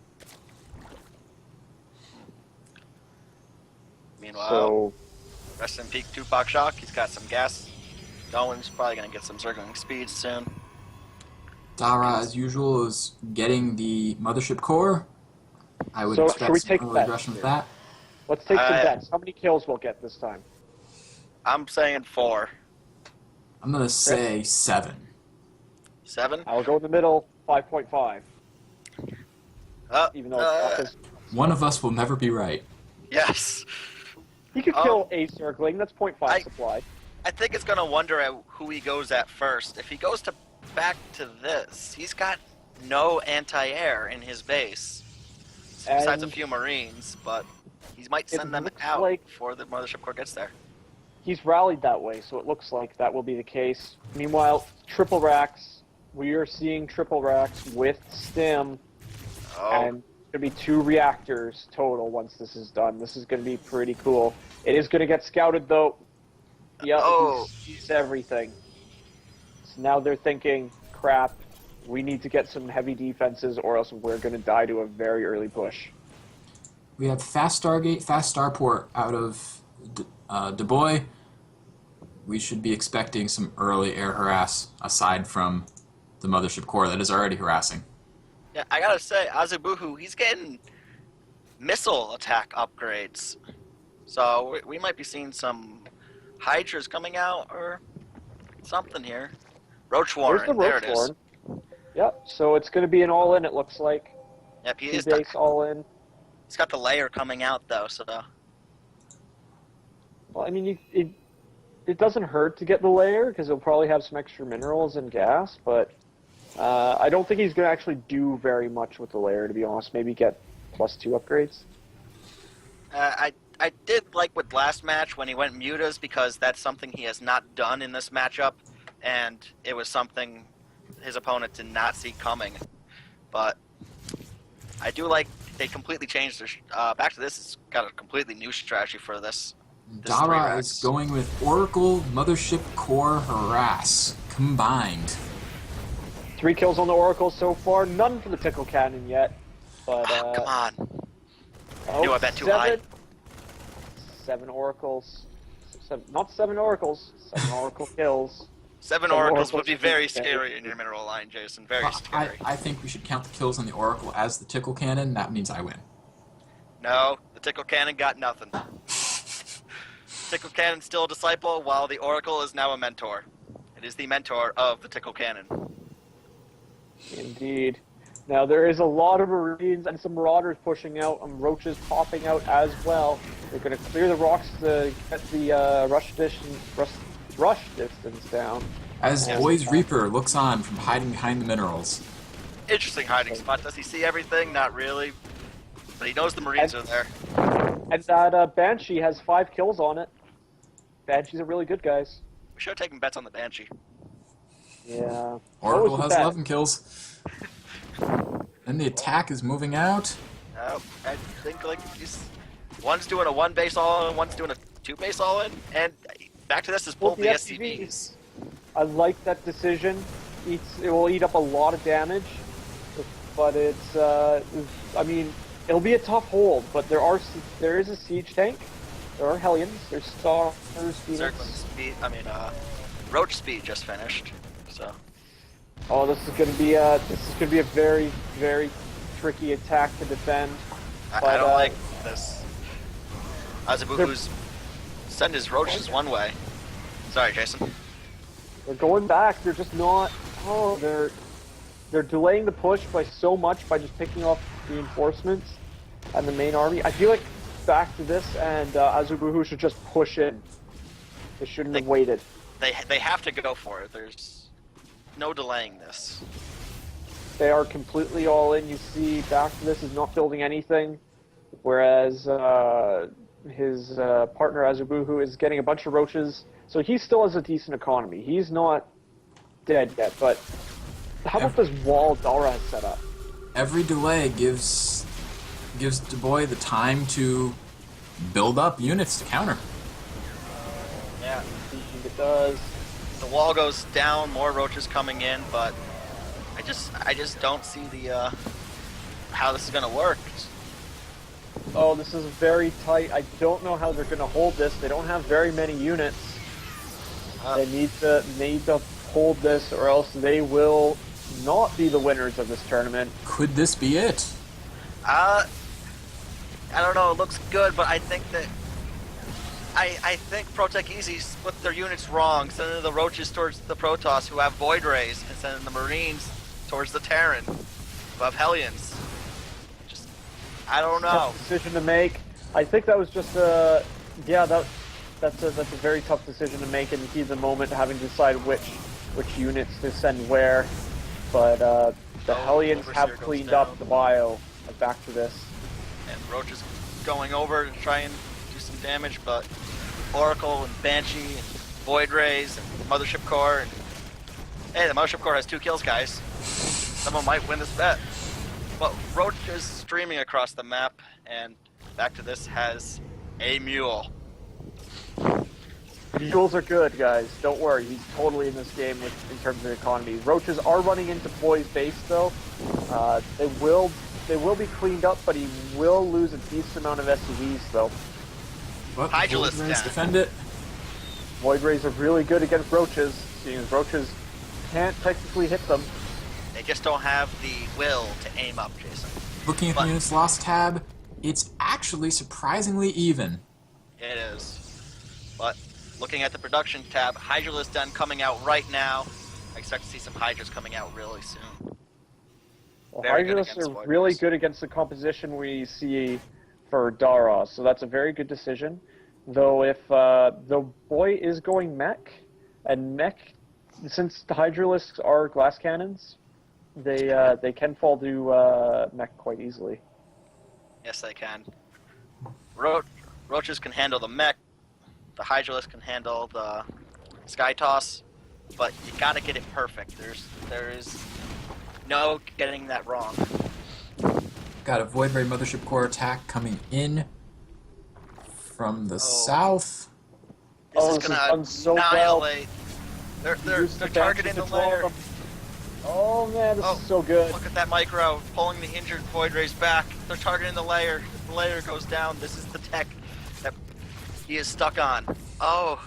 Meanwhile, So rest in peak Tupac Shock. He's got some gas going. He's probably going to get some circling speed soon. Dara, as usual, is getting the mothership core. I would So, should we expect take some early bets aggression with here? that. let's take some bets. How many kills we'll get this time? I'm saying 4. I'm going to say 7. 7? I'll go in the middle, 5.5. Even though One of us will never be right. Yes. he could kill a Zergling. That's 0.5 supply. I think it's going to wonder at who he goes at first. If he goes to back to this, he's got no anti-air in his base. Besides a few Marines, but he might send them out before the mothership core gets there. He's rallied that way, so it looks like that will be the case. Meanwhile, triple racks. We are seeing triple racks with stim. And it's going to be 2 reactors total once this is done. This is going to be pretty cool. It is going to get scouted, though. Yep, he sees everything. So now they're thinking, crap, we need to get some heavy defenses or else we're going to die to a very early push. We have fast Stargate, fast Starport out of DaBoy, we should be expecting some early air harass aside from the mothership core that is already harassing. Yeah, I gotta say, Azubuhu, he's getting missile attack upgrades. So we might be seeing some Hydras coming out or something here. Roach There's the Warren, there Roach it is. Warren. Yep, so it's going to be an all-in, it looks like. Yep, he Two is. base all-in. He's got the layer coming out though, so. Well, I mean, it doesn't hurt to get the layer, because he'll probably have some extra minerals and gas, but I don't think he's going to actually do very much with the layer, to be honest. Maybe get +2 upgrades. I did like with last match when he went mutas, because that's something he has not done in this matchup, and it was something his opponent did not see coming. But I do like they completely changed their. Back to this, it's got a completely new strategy for this. Dara is going with Oracle, Mothership Core, Harass combined. 3 kills on the Oracle so far, none for the Tickle Cannon yet. But Come on. Oh, knew I bet too high. 7 Oracles. Not 7 Oracles, 7 Oracle kills. 7 oracles would be very scary in your mineral line, Jason. Very scary. I think we should count the kills on the Oracle as the Tickle Cannon. That means I win. No, the Tickle Cannon got nothing. Tickle Cannon's still a disciple, while the Oracle is now a mentor. It is the mentor of the Tickle Cannon. Indeed. Now there is a lot of Marines and some Marauders pushing out, and Roaches popping out as well. They're going to clear the rocks to get the rush distance down. As Boy's Reaper looks on from hiding behind the minerals. Interesting hiding spot. Does he see everything? Not really. But he knows the Marines are there. And that Banshee has 5 kills on it. Banshees are really good, guys. We should have taken bets on the Banshee. Yeah. Oracle has bet? 11 kills. And the attack is moving out. Oh, I think like one's doing a 1 base all in, one's doing a 2 base all in, and back to this is both the SCVs. I like that decision. It will eat up a lot of damage, but it's I mean, it'll be a tough hold. But there is a siege tank. There are Hellions. There's Stars, Phoenix. Circling speed. I mean, Roach speed just finished. So. Oh, this is going to be a very, very tricky attack to defend. I don't like this. Azubuhu's send his roaches one way. Sorry, Jason. They're going back. They're just not. Oh, they're delaying the push by so much by just picking off reinforcements and the main army. I feel like back to this, and Azubuhu should just push in. They shouldn't have waited. They have to go for it. There's no delaying this. They are completely all in. You see, back to this is not building anything, whereas his partner Azubuhu is getting a bunch of roaches. So he still has a decent economy. He's not dead yet, but how about this wall Dara has set up? Every delay gives DaBoy the time to build up units to counter. Yeah. It does. The wall goes down, more roaches coming in, but I just don't see the how this is gonna work. Oh, this is very tight. I don't know how they're gonna hold this. They don't have very many units. They need to hold this, or else they will not be the winners of this tournament. Could this be it? I don't know. It looks good, but I think that I think ProtechEZ split their units wrong, sending the roaches towards the Protoss who have Void Rays, and sending the Marines towards the Terran who have Hellions. Just I don't know. Tough decision to make. I think that was just that's a very tough decision to make in the heat of the moment, having to decide which units to send where. But the Hellions have cleaned up the bio. Back to this. And Roach is going over to try and do some damage, but Oracle and Banshee and Void Rays and Mothership Core and hey, the Mothership Core has 2 kills, guys. Someone might win this bet. But Roach is streaming across the map, and back to this has a mule. Mules are good, guys. Don't worry. He's totally in this game in terms of the economy. Roaches are running into Boy's base, though. They will be cleaned up, but he will lose a decent amount of SCVs, though. But Hydralis Void Rays down. defend it. Void Rays are really good against roaches, seeing as roaches can't technically hit them. They just don't have the will to aim up, Jason. Looking at But- the units lost tab, it's actually surprisingly even. It is. But looking at the production tab, Hydralis done coming out right now. I expect to see some Hydras coming out really soon. Well, Very good Hydralis against are Void really Rays. good against the composition we see for Dara, so that's a very good decision. Though if the boy is going mech, and mech, since the Hydralisks are glass cannons, they can fall to mech quite easily. Yes, they can. Roaches can handle the mech. The Hydralis can handle the Sky Toss. But you gotta get it perfect. There is no getting that wrong. Got a Void Ray Mothership Core attack coming in from the south. This Oh, is this gonna is done so well. annihilate. They're Use the targeting the Banshees to draw lair. them. Oh man, this Oh, is so good. Look at that micro pulling the injured Void Rays back. They're targeting the layer. The layer goes down. This is the tech that he is stuck on. Oh,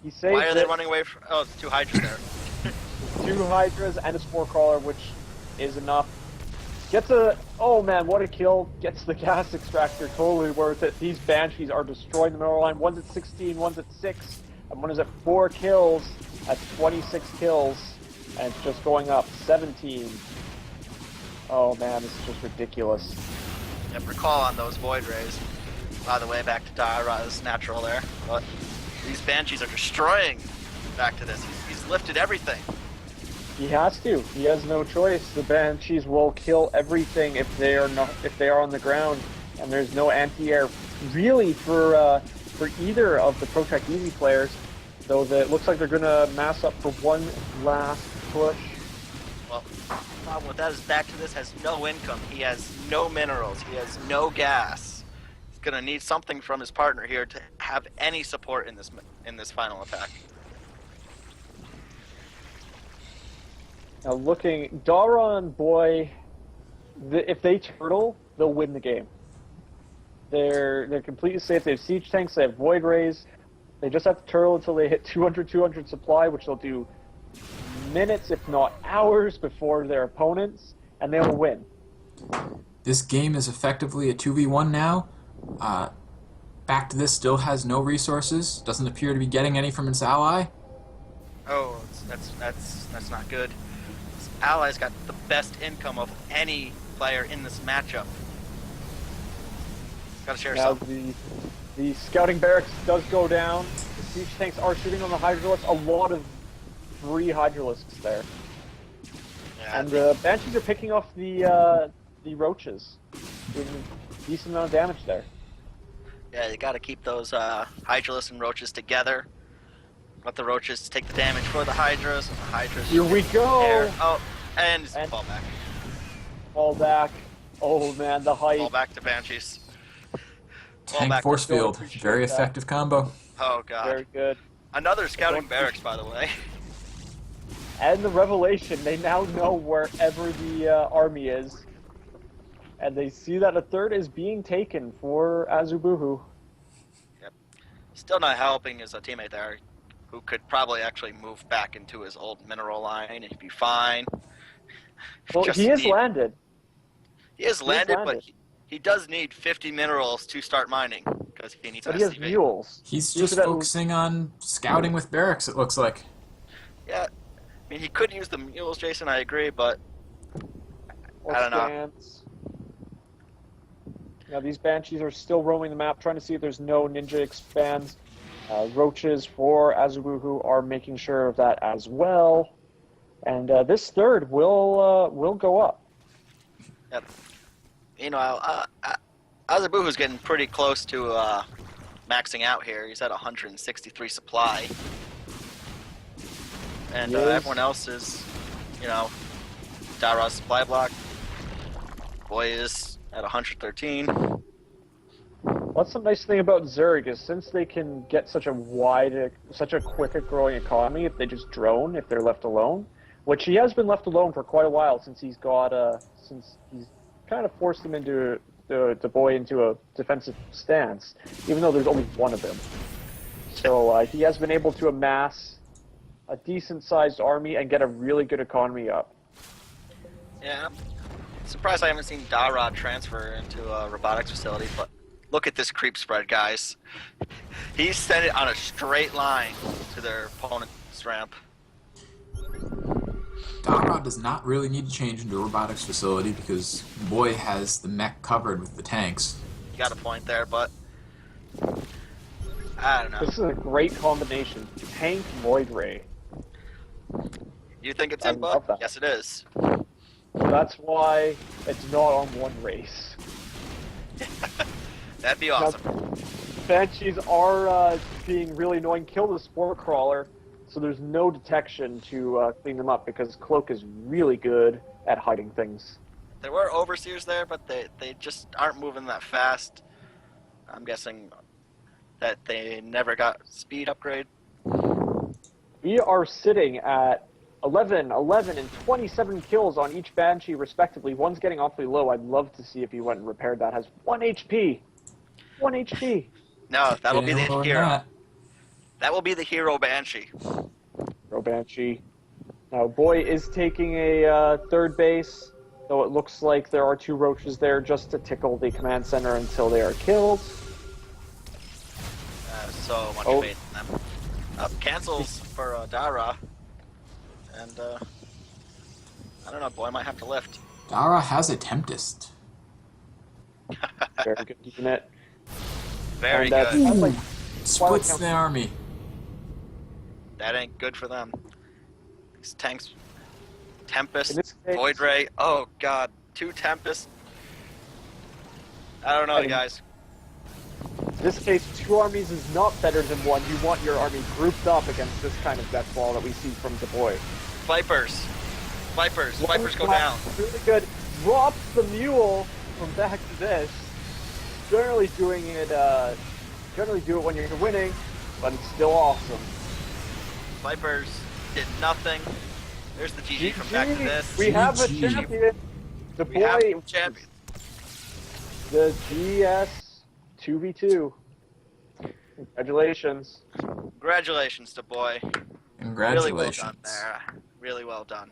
He saved why are they it. running away from? Oh, 2 Hydras there. 2 Hydras and a Spore Crawler, which is enough. Gets a... Oh man, what a kill. Gets the gas extractor, totally worth it. These Banshees are destroying the mineral line. One's at 16, one's at 6, and one is at 4 kills. That's 26 kills, and it's just going up. 17. Oh man, this is just ridiculous. Yep, recall on those Void Rays. By the way, back to Dara's natural there. But these Banshees are destroying back to this. He's lifted everything. He has to. He has no choice. The Banshees will kill everything if they are on the ground, and there's no anti-air really for either of the ProtechEZ players. Though it looks like they're gonna mass up for one last push. Well, the problem with that is back to this has no income. He has no minerals. He has no gas. He's gonna need something from his partner here to have any support in this final attack. Now looking, Dara and Boy, if they turtle, they'll win the game. They're completely safe. They have siege tanks. They have void rays. They just have to turtle until they hit 200 supply, which they'll do minutes, if not hours, before their opponents, and they will win. This game is effectively a 2v1 now. Back to this still has no resources. Doesn't appear to be getting any from its ally. Oh, that's not good. His ally's got the best income of any player in this matchup. Gotta share Now some. the scouting barracks does go down. The siege tanks are shooting on the Hydralisks. A lot of free Hydralisks there. Yeah, And the Banshees are picking off the roaches. Doing a decent amount of damage there. yeah, you gotta keep those Hydralis and Roaches together. Let the Roaches take the damage for the Hydras, and the Hydras... Here we go! Air. Oh, and And- fall back. Fall back. Oh man, the height. Fall back to Banshees. Fall Tank back. force Don't field. appreciate Very that. effective combo. Oh, God. Very good. Another scouting Don't- barracks, by the way. And the revelation, they now know wherever the army is. And they see that a third is being taken for Azubuhu. Still not helping is a teammate there who could probably actually move back into his old mineral line and he'd be fine. Well, Just he is need- landed. He is landed, but landed. he does need 50 minerals to start mining because he needs But an he has SCV. mules. He's Use just that- focusing on scouting with barracks, it looks like. Yeah, I mean, he could use the mules, Jason, I agree, but Or I don't know. scans. Now these Banshees are still roaming the map, trying to see if there's no ninja expands. Roaches for Azubuhu are making sure of that as well. And this third will go up. you know, Azubuhu's getting pretty close to maxing out here. He's at 163 supply. And Yes. everyone else is, you know, Dara's supply block. Boy is at 113. What's the nice thing about Zerg is since they can get such a quick growing economy if they just drone, if they're left alone, which he has been left alone for quite a while since he's kind of forced them into DaBoy into a defensive stance, even though there's only one of him. So he has been able to amass a decent-sized army and get a really good economy up. Yeah. Surprised I haven't seen Dara transfer into a robotics facility, but look at this creep spread, guys. He sent it on a straight line to their opponent's ramp. Dara does not really need to change into a robotics facility because Boy has the mech covered with the tanks. You got a point there, but I don't know. This is a great combination. Tank Void Ray. You think it's I in, love but that. yes, it is. That's why it's not on one race. That'd be Now, awesome. Banshees are being really annoying. Kill the Spore Crawler, so there's no detection to clean them up because Cloak is really good at hiding things. There were overseers there, but they just aren't moving that fast. I'm guessing that they never got speed upgrade. We are sitting at 11, and 27 kills on each Banshee, respectively. One's getting awfully low. I'd love to see if he went and repaired that. Has 1 HP. 1 HP. No, that'll be Getting the lower than hero. that. That will be the hero Banshee. Pro Banshee. Now, Boy is taking a third base, though it looks like there are 2 roaches there just to tickle the command center until they are killed. So much Oh. faith in them. Cancels for Dara. And, I don't know, Boy might have to lift. Dara has a Tempest. Very good unit. Very And, good. I'd like- Splits the army. That ain't good for them. These tanks. Tempest, In this case- Void Ray. Oh, God. 2 Tempests. I don't know, guys. In this case, 2 armies is not better than 1. You want your army grouped up against this kind of death ball that we see from DaBoy. Vipers. Vipers go down. Really good. Drops the mule from back to this. Generally doing it. Generally do it when you're winning, but it's still awesome. Vipers did nothing. There's the GG from back to this. We have a GG. champion. The We have boy, champion. the GS 2v2. Congratulations. Congratulations to Boy. Really well done Congratulations. there. Really well done.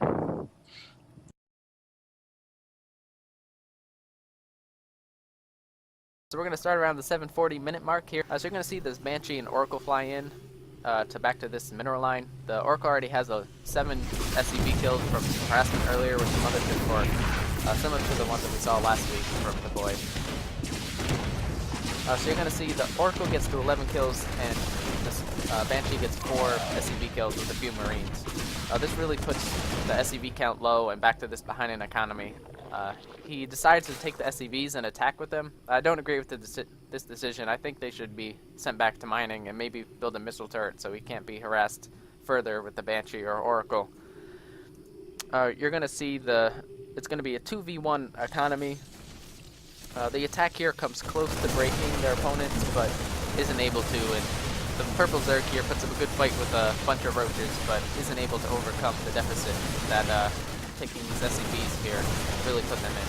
So we're going to start around the 7:40 minute mark here. So you're going to see this Banshee and Oracle fly in to back to this mineral line. The Oracle already has 7 SCV kills from harassment earlier with some other good work, similar to the ones that we saw last week from DaBoy. So you're going to see the Oracle gets to 11 kills and this Banshee gets 4 SCV kills with a few Marines. This really puts the SCV count low and back to this behind in economy. He decides to take the SCVs and attack with them. I don't agree with this decision. I think they should be sent back to mining and maybe build a missile turret so he can't be harassed further with the Banshee or Oracle. You're going to see it's going to be a 2v1 economy. The attack here comes close to breaking their opponents, but isn't able to. And the purple Zerg here puts up a good fight with a bunch of roaches, but isn't able to overcome the deficit that taking these SCVs here really put them in.